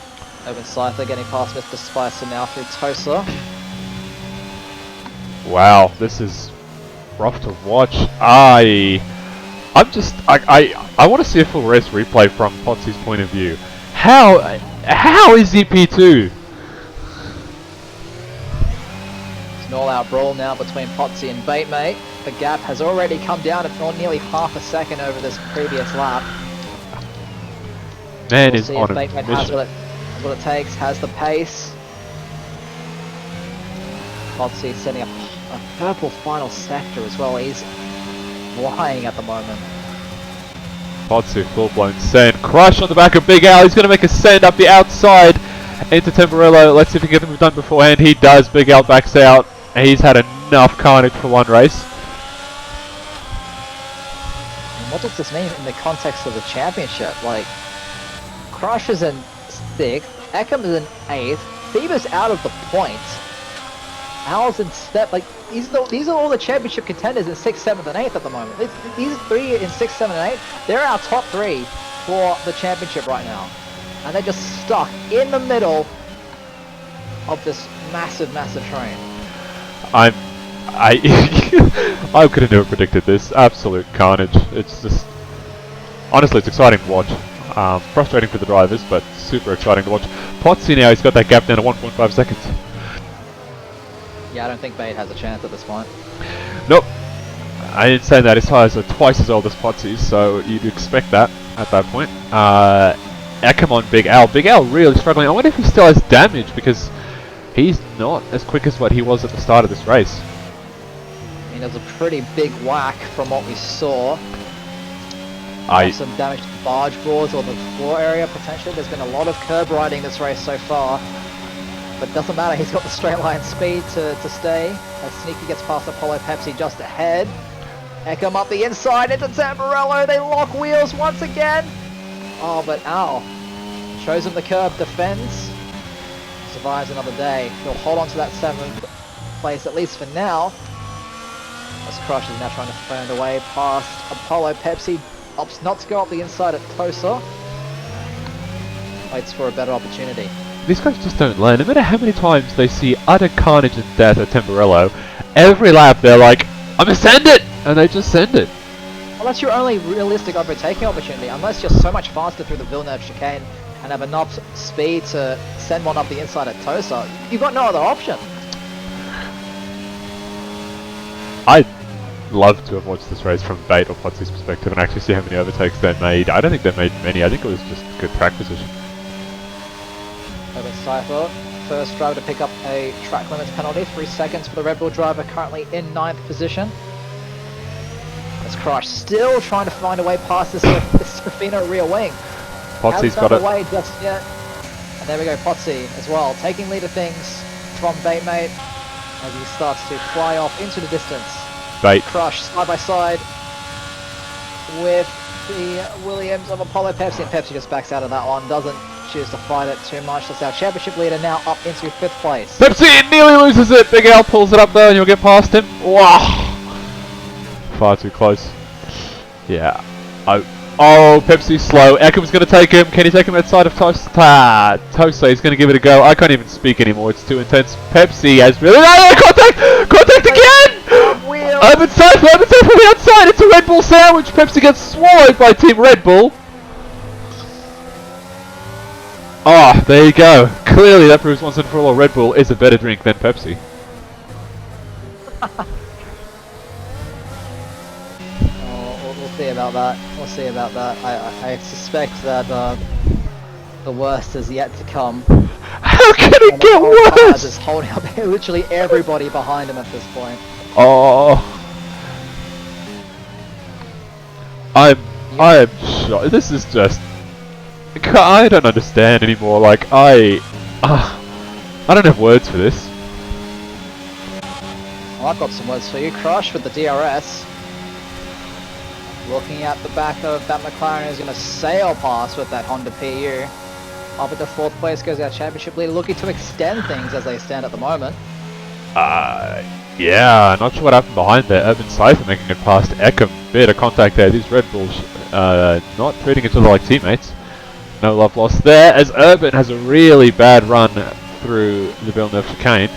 S2: Urban Cypher getting past Mr. Spicer now through Tosa.
S1: Wow, this is rough to watch. I want to see a full race replay from Potsy's point of view. How is he P2?
S2: It's an all-out brawl now between Potsy and Batemate. The gap has already come down to nearly half a second over this previous lap.
S1: Man
S2: We'll
S1: is
S2: see
S1: on
S2: if
S1: a
S2: Batemate has
S1: mission.
S2: what it takes, has the pace. Potsy setting up a purple final sector as well. He's flying at the moment.
S1: Potsu full-blown send. Crush on the back of Big Al. He's going to make a send up the outside into Temporello. Let's see if he can get them done beforehand. He does. Big Al backs out. He's had enough carnage for one race.
S2: And what does this mean in the context of the championship? Like, Crush is in 6th, Eckham is in 8th, Phoebe's out of the points. Al's in step, like, these are all the championship contenders in 6th, 7th, and 8th at the moment. These 3 in 6th, 7th, and 8th, they're our top 3 for the championship right now. And they're just stuck in the middle of this massive, massive train.
S1: I could have never predicted this. Absolute carnage. It's just... Honestly, it's exciting to watch. Frustrating for the drivers, but super exciting to watch. Potsy now, he's got that gap down to 1.5 seconds.
S2: Yeah, I don't think Bate has a chance at this point.
S1: Nope. I didn't say that. His tyres are twice as old as Potsy's, so you'd expect that at that point. Eckham on Big Al. Big Al really struggling. I wonder if he still has damage, because he's not as quick as what he was at the start of this race.
S2: I mean, there's a pretty big whack from what we saw. Some damage to the barge boards or the floor area potentially. There's been a lot of curb riding this race so far. But doesn't matter, he's got the straight line speed to stay. As Sneaky gets past Apollo Pepsi just ahead. Eckham up the inside into Tamburello. They lock wheels once again. Oh, but Al shows him the curb, defends, survives another day. He'll hold on to that 7th place at least for now. As Crush is now trying to find a way past Apollo Pepsi. Opts not to go up the inside at Tosa. Waits for a better opportunity.
S1: These guys just don't learn. No matter how many times they see utter carnage and death at Temporello, every lap they're like, I'm gonna send it! And they just send it.
S2: Well, that's your only realistic overtaking opportunity, unless you're so much faster through the Villeneuve chicane and have enough speed to send one up the inside at Tosa. You've got no other option.
S1: I'd love to have watched this race from Bate or Potsy's perspective and actually see how many overtakes they made. I don't think they made many. I think it was just good track position.
S2: Urban Cypher, first driver to pick up a track limits penalty, 3 seconds for the Red Bull driver, currently in 9th position. As Crush still trying to find a way past this Sofino rear wing.
S1: Potsy's got it.
S2: Away just yet. And there we go, Potsy as well, taking lead of things from Batemate as he starts to fly off into the distance.
S1: Bate.
S2: Crush side by side with the Williams of Apollo Pepsi, and Pepsi just backs out of that one, doesn't choose to fight it too much. That's our championship leader now up into 5th place.
S1: Pepsi nearly loses it. Big Al pulls it up there and you'll get past him. Wow. Far too close. Yeah. Oh, Pepsi's slow. Eckham's going to take him. Can he take him outside of Tosa? Tosa, he's going to give it a go. I can't even speak anymore. It's too intense. Pepsi has really... Oh, contact! Contact again! Urban Cypher from the outside. It's a Red Bull sandwich. Pepsi gets swallowed by Team Red Bull. Ah, there you go. Clearly that proves once and for all Red Bull is a better drink than Pepsi.
S2: We'll see about that. We'll see about that. I suspect that the worst is yet to come.
S1: How can it get worse?
S2: Is holding up literally everybody behind him at this point.
S1: Oh, I'm shocked. This is just... I don't understand anymore. Like I don't have words for this.
S2: Well, I've got some words for you. Crush with the DRS. Looking at the back of that McLaren is going to sail past with that Honda PU. Up into 4th place goes our championship leader, looking to extend things as they stand at the moment.
S1: Yeah, not sure what happened behind there. Urban Cypher making it past Eckham. Bit of contact there. These Red Bulls not treating each other like teammates. No love lost there, as Urban has a really bad run through the Villeneuve chicane.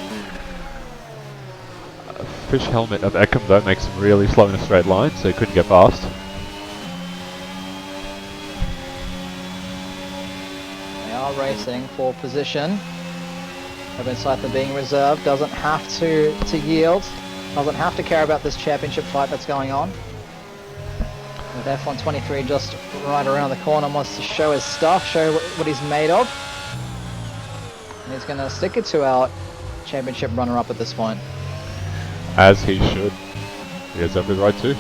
S1: Fish helmet of Eckham though makes him really slow in a straight line, so he couldn't get past.
S2: They are racing for position. Urban Cypher being reserved, doesn't have to yield, doesn't have to care about this championship fight that's going on. With F123 just right around the corner, wants to show his stuff, show what he's made of. And he's going to stick it to our championship runner-up at this point.
S1: As he should. He has every right to.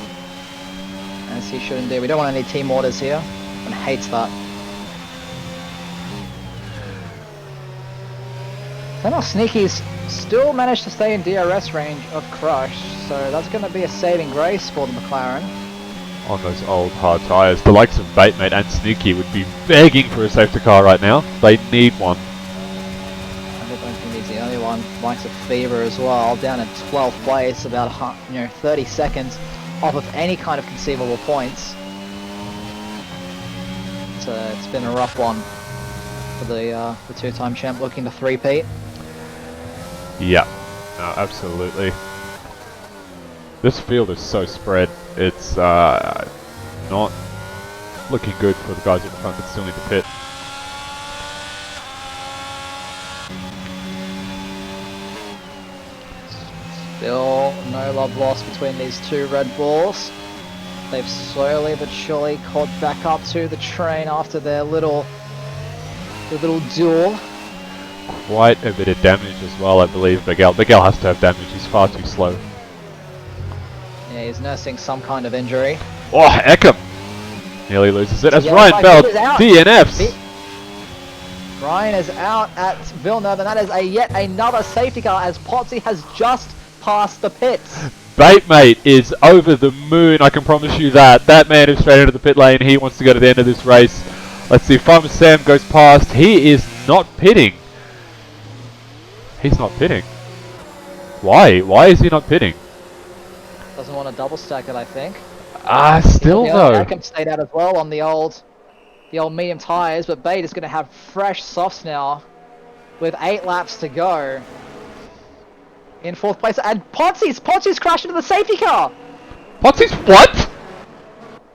S2: As he should indeed. We don't want any team orders here. Everyone hates that. Then our Sneakies still managed to stay in DRS range of Crush, so that's going to be a saving grace for the McLaren.
S1: On those old hard tyres, the likes of Batemate and Sneaky would be begging for a safety car right now. They need one.
S2: I don't think he's the only one. Likes of Fever as well, down in 12th place, about 30 seconds off of any kind of conceivable points. So it's been a rough one for the two-time champ looking to three-peat.
S1: Yeah, no, absolutely. This field is so spread. It's not looking good for the guys at the front that still need to pit.
S2: Still no love lost between these two Red Bulls. They've slowly but surely caught back up to the train after their little duel.
S1: Quite a bit of damage as well, I believe. Miguel has to have damage. He's far too slow.
S2: Yeah, he's nursing some kind of injury.
S1: Oh, Eckham nearly loses it as
S2: Yeah,
S1: Ryan Bell DNFs.
S2: Ryan is out at Villeneuve, and that is yet another safety car as Potsy has just passed the pits.
S1: Batemate is over the moon, I can promise you that. That man is straight into the pit lane. He wants to go to the end of this race. Let's see, Farmer Sam goes past. He is not pitting. He's not pitting. Why? Why is he not pitting?
S2: Doesn't want to double stack it, I think.
S1: Still though.
S2: Eckham stayed out as well on the old medium tyres, but Bate is going to have fresh softs now with 8 laps to go. In 4th place, and Potsy's crashed into the safety car.
S1: Potsy's what?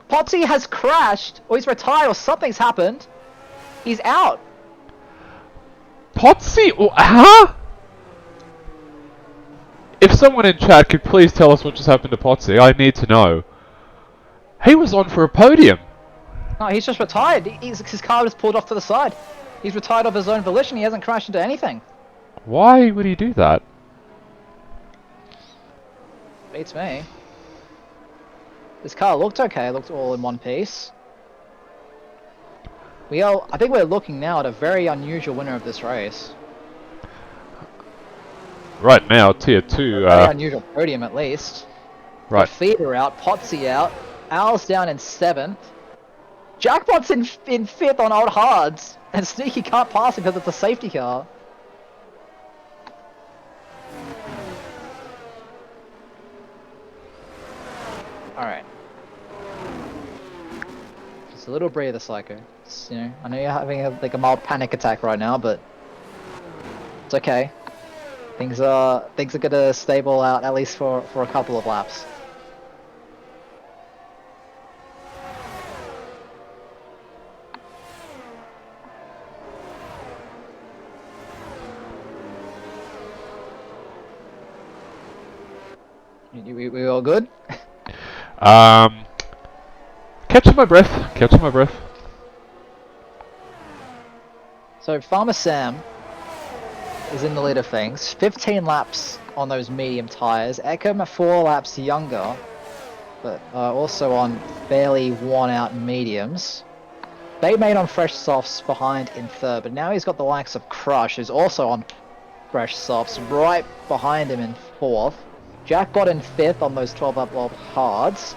S2: Potsy has crashed, or he's retired, or something's happened. He's out.
S1: Potsy? Huh? If someone in chat could please tell us what just happened to Potsy, I need to know. He was on for a podium.
S2: No, he's just retired. His car was pulled off to the side. He's retired of his own volition. He hasn't crashed into anything.
S1: Why would he do that?
S2: Beats me. This car looked okay. It looked all in one piece. I think we're looking now at a very unusual winner of this race.
S1: Right now, tier 2.
S2: Very unusual podium at least.
S1: Right.
S2: Feeder out, Potsy out, Al's down in 7th. Jackpot's in 5th on old hards, and Sneaky can't pass him because it's a safety car. Alright. Just a little breather, Psycho. I know you're having a mild panic attack right now, but it's okay. Things are gonna stable out at least for a couple of laps. We all good?
S1: Catching my breath.
S2: So Farmer Sam is in the lead of things. 15 laps on those medium tyres. Eckham 4 laps younger, but also on fairly worn-out mediums. They made on fresh softs behind in 3rd, but now he's got the likes of Crush, who's also on fresh softs. Right behind him in 4th. Jackpot in 5th on those 12 up lob hards.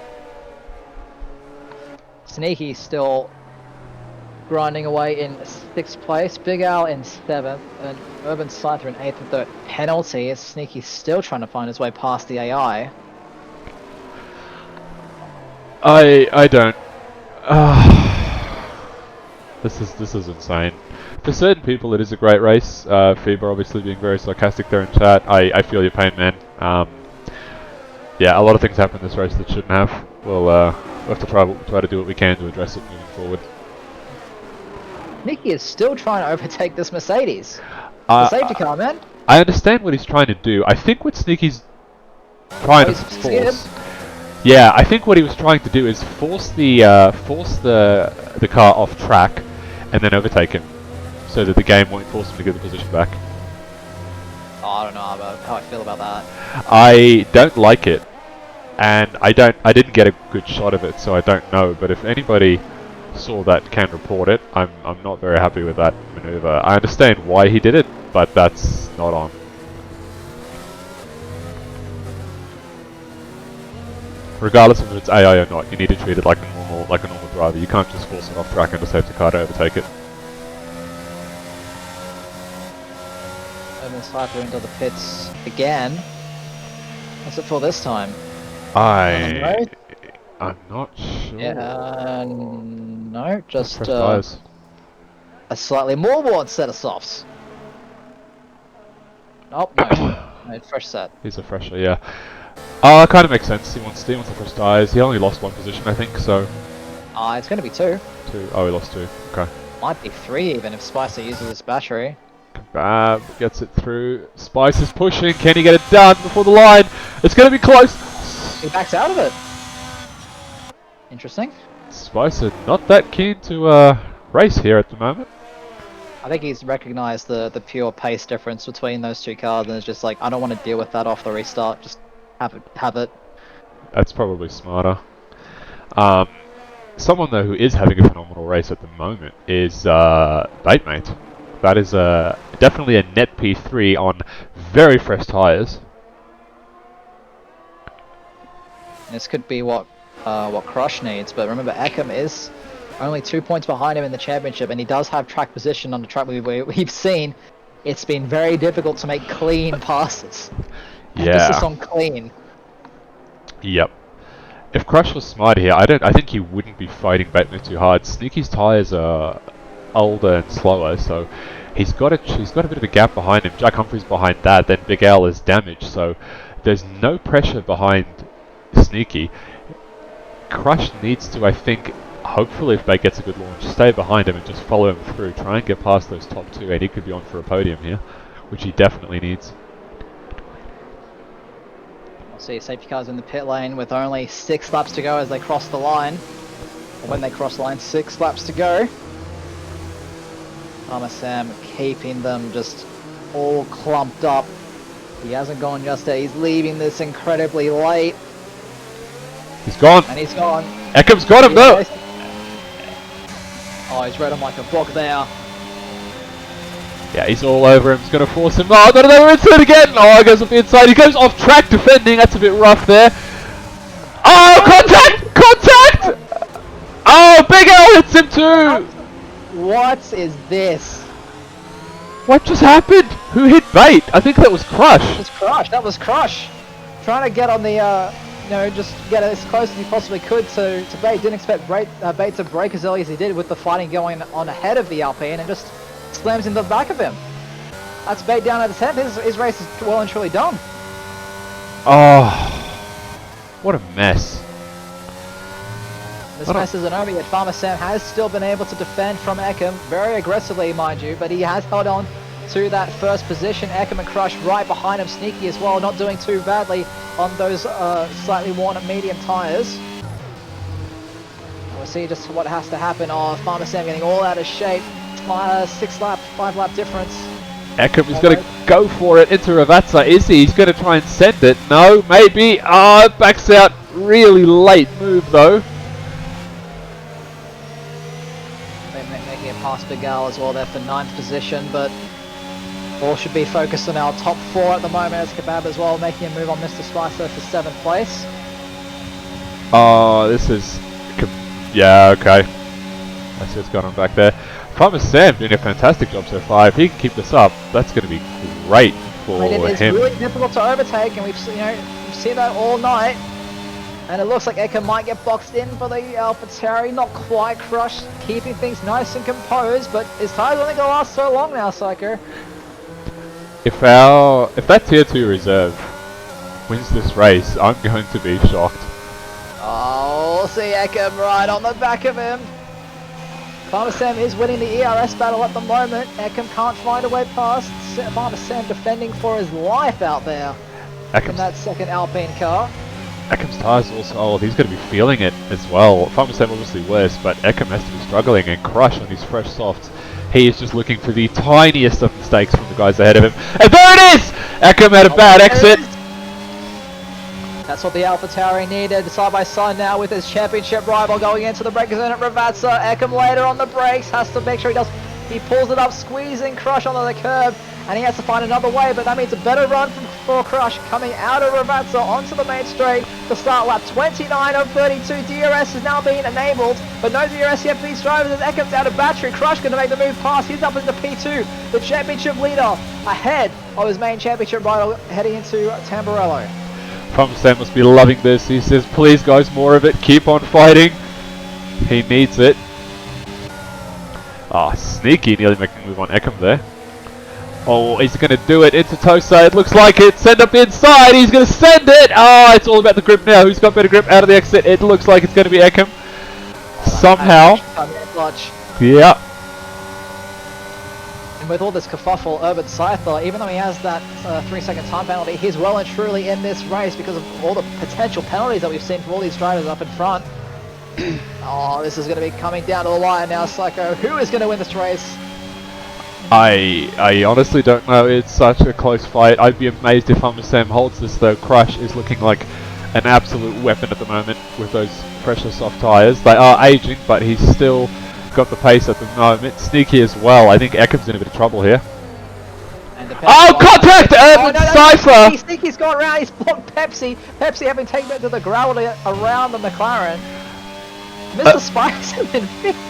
S2: Sneaky still grinding away in 6th place. Big Al in 7th. And Urban Scyther in 8th with the penalty. Sneaky still trying to find his way past the AI.
S1: I don't. This is insane. For certain people, it is a great race. Feeber obviously being very sarcastic there in chat. I feel your pain, man. Yeah, a lot of things happen in this race that shouldn't have. We'll have to try to do what we can to address it moving forward.
S2: Nicky is still trying to overtake this Mercedes. The safety car, man.
S1: I understand what he's trying to do. I think what Sneaky's trying to force. Yeah, I think what he was trying to do is force the car off track, and then overtake him, so that the game won't force him to get the position back.
S2: Oh, I don't know about how I feel about that.
S1: I don't like it, and I didn't get a good shot of it, so I don't know. But if anybody saw that, can report it. I'm not very happy with that maneuver. I understand why he did it, but that's not on. Regardless of if it's AI or not, you need to treat it like a normal driver. You can't just force it off track and just safety car to overtake it.
S2: And then Sniper into the pits again. What's it for this time?
S1: I'm not sure.
S2: Yeah, no, just
S1: a
S2: slightly more worn set of softs. Oh, no. No, fresh set.
S1: He's a fresher, yeah. Kind of makes sense. He wants the fresh tyres. He only lost 1 position, I think, so...
S2: It's going to be 2.
S1: 2. Oh, he lost 2. Okay.
S2: Might be 3 even if Spicer uses this battery.
S1: Kebab gets it through. Spice is pushing. Can he get it done before the line? It's going to be close.
S2: He backs out of it. Interesting.
S1: Spicer not that keen to race here at the moment.
S2: I think he's recognised the pure pace difference between those two cars and is just like, I don't want to deal with that off the restart. Just have it.
S1: That's probably smarter. Someone though who is having a phenomenal race at the moment is Batemate. That is definitely a net P3 on very fresh tyres.
S2: This could be what Crush needs, but remember Eckham is only 2 points behind him in the championship, and he does have track position on the track we've seen. It's been very difficult to make clean passes.
S1: Yeah.
S2: Emphasis on clean.
S1: Yep. If Crush was smarter here, I think he wouldn't be fighting Bateman too hard. Sneaky's tyres are older and slower, so he's got a bit of a gap behind him. Jack Humphrey's behind that, then Big Al is damaged, so there's no pressure behind Sneaky. Crush needs to, I think, hopefully if Bate gets a good launch, stay behind him and just follow him through. Try and get past those top 2, and he could be on for a podium here, which he definitely needs.
S2: We'll see safety cars in the pit lane with only 6 laps to go as they cross the line. Or when they cross the line, 6 laps to go. Farmer Sam keeping them just all clumped up. He hasn't gone just yet. He's leaving this incredibly late.
S1: He's gone.
S2: And he's gone.
S1: Eckham's got him though.
S2: Oh, he's read him like a book there.
S1: Yeah, he's all over him. He's going to force him. Oh, not another inside again. Oh, he goes off the inside. He goes off track defending. That's a bit rough there. Oh, contact! Contact! Oh, Big L hits him too.
S2: What is this?
S1: What just happened? Who hit Bate? I think that was Crush.
S2: That was Crush. That was Crush. Trying to get on the, just get as close as he possibly could to Bate. Didn't expect Bate to break as early as he did with the fighting going on ahead of the Alpine and just slams into the back of him. That's Bate down at the 10th. His race is well and truly done.
S1: Oh, what a mess.
S2: This mess isn't over yet. Farmer Sam has still been able to defend from Eckham, very aggressively mind you, but he has held on to that first position. Eckham and Crush right behind him, Sneaky as well, not doing too badly on those slightly worn medium tyres. We'll see just what has to happen. Oh, Farmer Sam getting all out of shape. 5 lap difference.
S1: Eckham is going to go for it into Ravazza. Is he? He's going to try and send it. No, maybe. Ah, backs out. Really late move though.
S2: Making it past Big Al as well there for 9th position, but All should be focused on our top 4 at the moment as Kebab as well, making a move on Mr. Spicer for 7th place.
S1: Oh, this is... Yeah, okay. I see what's going on back there. Farmer Sam doing a fantastic job so far. If he can keep this up, that's going to be great for him.
S2: It's really difficult to overtake, and we've seen that all night. And it looks like Eka might get boxed in for the AlphaTauri, not quite crushed, keeping things nice and composed, but his tire's only going to last so long now, Psycho.
S1: If that tier 2 reserve wins this race, I'm going to be shocked.
S2: Oh, we'll see Eka right on the back of him. Farmer Sam is winning the ERS battle at the moment. Eka can't find a way past. Farmer Sam defending for his life out there in that second Alpine car.
S1: Ekham's tyres also old, he's going to be feeling it as well. Farmer Sam obviously worse, but Ekham has to be struggling, and Crush on his fresh softs. He is just looking for the tiniest of mistakes from the guys ahead of him. And there it is! Ekham had a bad exit.
S2: That's what the AlphaTauri needed, side by side now with his championship rival going into the breakers in at Ravazza. Ekham later on the brakes, has to make sure he pulls it up, squeezing Crush onto the curb, and he has to find another way, but that means a better run for Crush coming out of Ravazza onto the main straight to start lap 29 of 32. DRS is now being enabled, but no DRS yet for these drivers as Ekham's out of battery. Crush going to make the move past, he's up into P2, the championship leader, ahead of his main championship rival heading into Tamburello.
S1: Farmer Sam must be loving this. He says, please guys, more of it, keep on fighting. He needs it. Ah, sneaky, nearly making a move on Ekham there. Oh, he's going to do it into Tosa, it looks like it. Send up the inside, he's going to send it. Oh, it's all about the grip now. Who's got better grip out of the exit? It looks like it's going to be Ekham. Somehow. Yeah.
S2: And with all this kerfuffle, Urban Scyther, even though he has that 3-second time penalty, he's well and truly in this race because of all the potential penalties that we've seen from all these drivers up in front. Oh, this is going to be coming down to the line now, Psycho. Who is going to win this race?
S1: I honestly don't know. It's such a close fight. I'd be amazed if Farmer Sam holds this though. Crush is looking like an absolute weapon at the moment with those pressure soft tyres. They are aging, but he's still got the pace at the moment. Sneaky as well. I think Eckham's in a bit of trouble here. Oh, contact! Cypher!
S2: Sneaky's gone around, he's blocked Pepsi. Pepsi having taken it to the gravel around the McLaren. Mr. Spicer in fifth.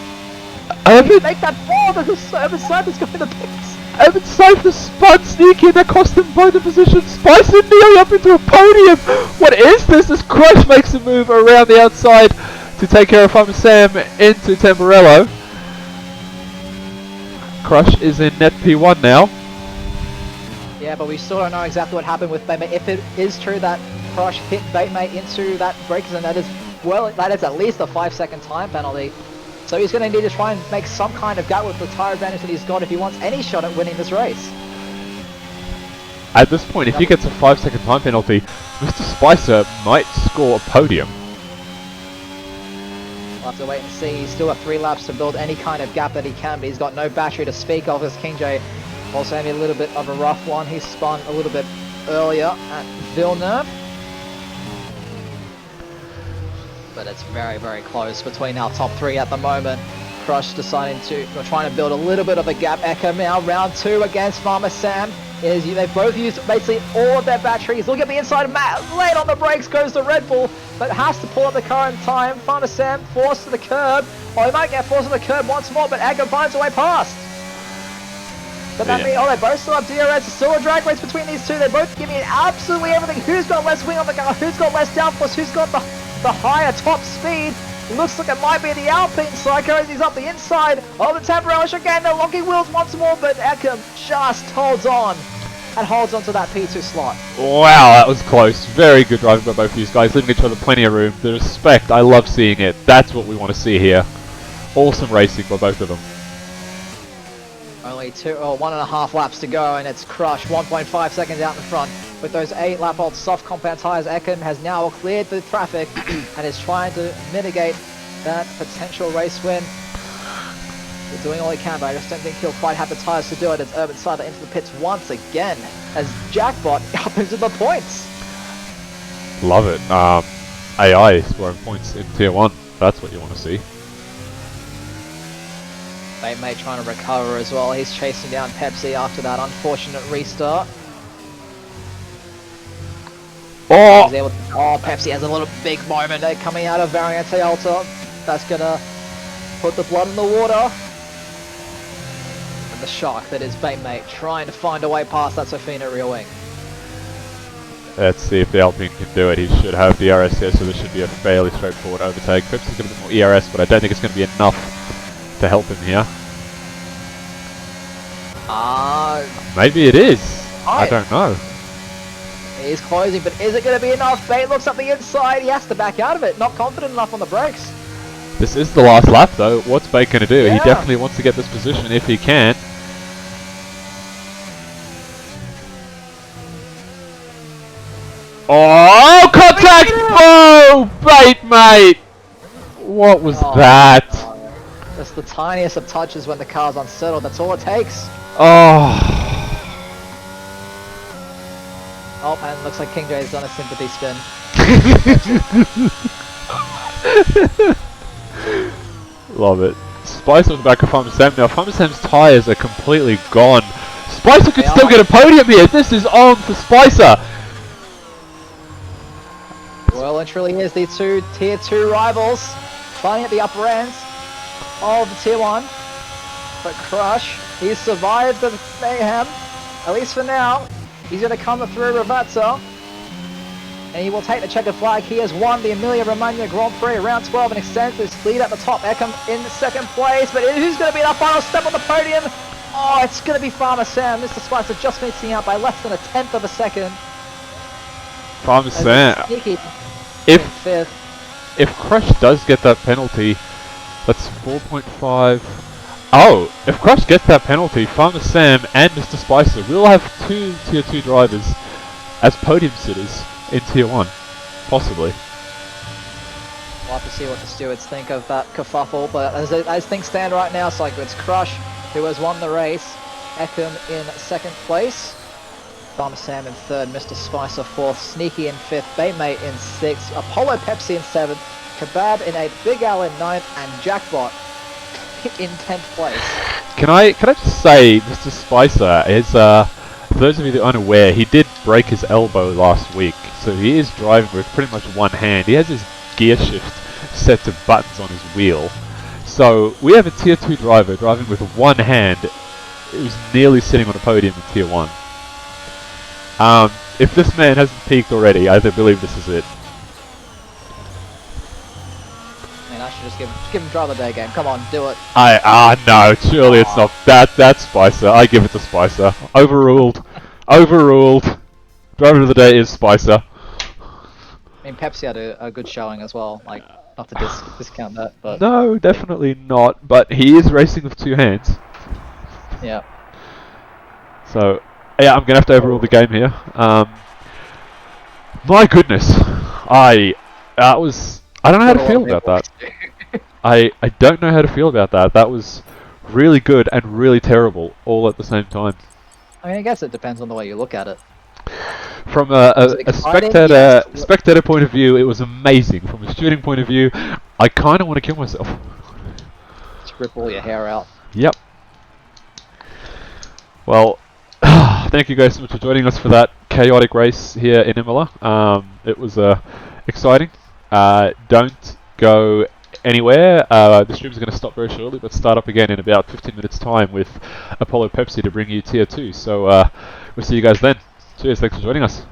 S2: Make that fall, Urban Cypher's going to the pits.
S1: Urban Cypher spun Sneaky and that cost him both the positions. Spicer nearly up into a podium. What is this? As Crush makes a move around the outside to take care of Farmer Sam into Tamburello. Crush is in net P1 now.
S2: Yeah, but we still don't know exactly what happened with Batemate. If it is true that Crush hit Batemate into that break zone, that is at least a 5-second time penalty. So he's going to need to try and make some kind of gap with the tyre advantage that he's got if he wants any shot at winning this race.
S1: At this point, if he gets a 5-second time penalty, Mr. Spicer might score a podium.
S2: We'll have to wait and see. He's still got 3 laps to build any kind of gap that he can, but he's got no battery to speak of as King J also having a little bit of a rough one. He spun a little bit earlier at Villeneuve. But it's very, very close between our top 3 at the moment. Crush deciding to trying to build a little bit of a gap. Echo now round 2 against Farmer Sam. They've both used basically all of their batteries. Look at the inside of Matt. Late on the brakes goes the Red Bull, but has to pull up the car in time. Farmer Sam forced to the curb. Oh, he might get forced to the curb once more, but Echo finds a way past. But that means, they both still have DRS. It's still a drag race between these two. They're both giving it absolutely everything. Who's got less wing on the car? Who's got less downforce? Who's got the higher top speed? Looks like it might be the Alpine Psycho as he's up the inside of the Tamburello again. They're locking wheels once more, but Ekham just holds on and holds on to that P2 slot.
S1: Wow, that was close. Very good driving by both of these guys, leaving each other plenty of room. The respect, I love seeing it. That's what we want to see here. Awesome racing by both of them.
S2: Only 1.5 laps to go, and it's Crush 1.5 seconds out in front. With those 8-lap-old soft compound tyres, Ekham has now cleared the traffic and is trying to mitigate that potential race win. He's doing all he can, but I just don't think he'll quite have the tyres to do it. It's Urban Scyther into the pits once again as Jackpot up into the points.
S1: Love it. AI scoring points in Tier 1. That's what you want to see.
S2: Mate trying to recover as well. He's chasing down Pepsi after that unfortunate restart.
S1: Oh!
S2: He's able to, Pepsi has a little big moment there coming out of Variante Alta. That's gonna put the blood in the water. And the shock that is Mate trying to find a way past that Sofina rear wing.
S1: Let's see if the Alpine can do it. He should have the ERS here, so this should be a fairly straightforward overtake. Pepsi's got a bit more ERS, but I don't think it's going to be enough to help him here. Maybe it is. I don't know.
S2: He's closing, but is it going to be enough? Bate looks up the inside. He has to back out of it. Not confident enough on the brakes.
S1: This is the last lap, though. What's Bate going to do?
S2: Yeah.
S1: He definitely wants to get this position if he can. Oh, contact! Oh, Bate, mate! What was that?
S2: Just the tiniest of touches when the car's unsettled. That's all it takes.
S1: Oh.
S2: Oh, and it looks like King J's done a sympathy spin.
S1: Love it. Spicer on the back of Farmer Sam now. Farmer Sam's tyres are completely gone. Spicer could still get a podium here. This is on for Spicer.
S2: Well, it truly is the two Tier 2 rivals fighting at the upper ends of the Tier 1. But Crush, he's survived the mayhem, at least for now. He's going to come through Ravazza, and he will take the checkered flag. He has won the Emilia Romagna Grand Prix round 12 and extends his lead at the top. Eckham in second place, but who's going to be the final step on the podium? Oh, it's going to be Farmer Sam. Mr. Spicer just missing out by less than a tenth of a second.
S1: Farmer Sam. If Crush does get that penalty, that's 4.5. Oh, if Crush gets that penalty, Farmer Sam and Mr. Spicer will have two Tier 2 drivers as podium sitters in Tier 1. Possibly.
S2: We'll have to see what the stewards think of that kerfuffle, but as things stand right now, so it's Crush who has won the race, Eckham in second place, Farmer Sam in third, Mr. Spicer fourth, Sneaky in fifth, Baymate in sixth, Apollo Pepsi in seventh, Kebab in eighth, Big Al in ninth, and Jackpot in 10th place.
S1: Can I just say, Mr. Spicer is, for those of you that are unaware, he did break his elbow last week, so he is driving with pretty much one hand. He has his gear shift set to buttons on his wheel. So we have a Tier 2 driver driving with one hand who's nearly sitting on a podium in Tier 1. If this man hasn't peaked already, I believe this is it.
S2: I should just give him driver of the day game. Come on, do it.
S1: No, surely it's not. That's Spicer. I give it to Spicer. Overruled. Overruled. Driver of the day is Spicer.
S2: I mean, Pepsi had a good showing as well. Like, not to discount that, but
S1: no, definitely not. But he is racing with two hands.
S2: Yeah.
S1: So, yeah, I'm gonna have to overrule the game here. My goodness, I don't know how to feel about that. I don't know how to feel about that. That was really good and really terrible all at the same time.
S2: I mean, I guess it depends on the way you look at it.
S1: From a spectator point of view, it was amazing. From a student point of view, I kind of want to kill myself.
S2: Just rip all your hair out.
S1: Yep. Well, thank you guys so much for joining us for that chaotic race here in Emilia. It was exciting. Don't go anywhere. The stream's going to stop very shortly, but start up again in about 15 minutes time with Apollo Pepsi to bring you Tier 2. So we'll see you guys then. Cheers, thanks for joining us.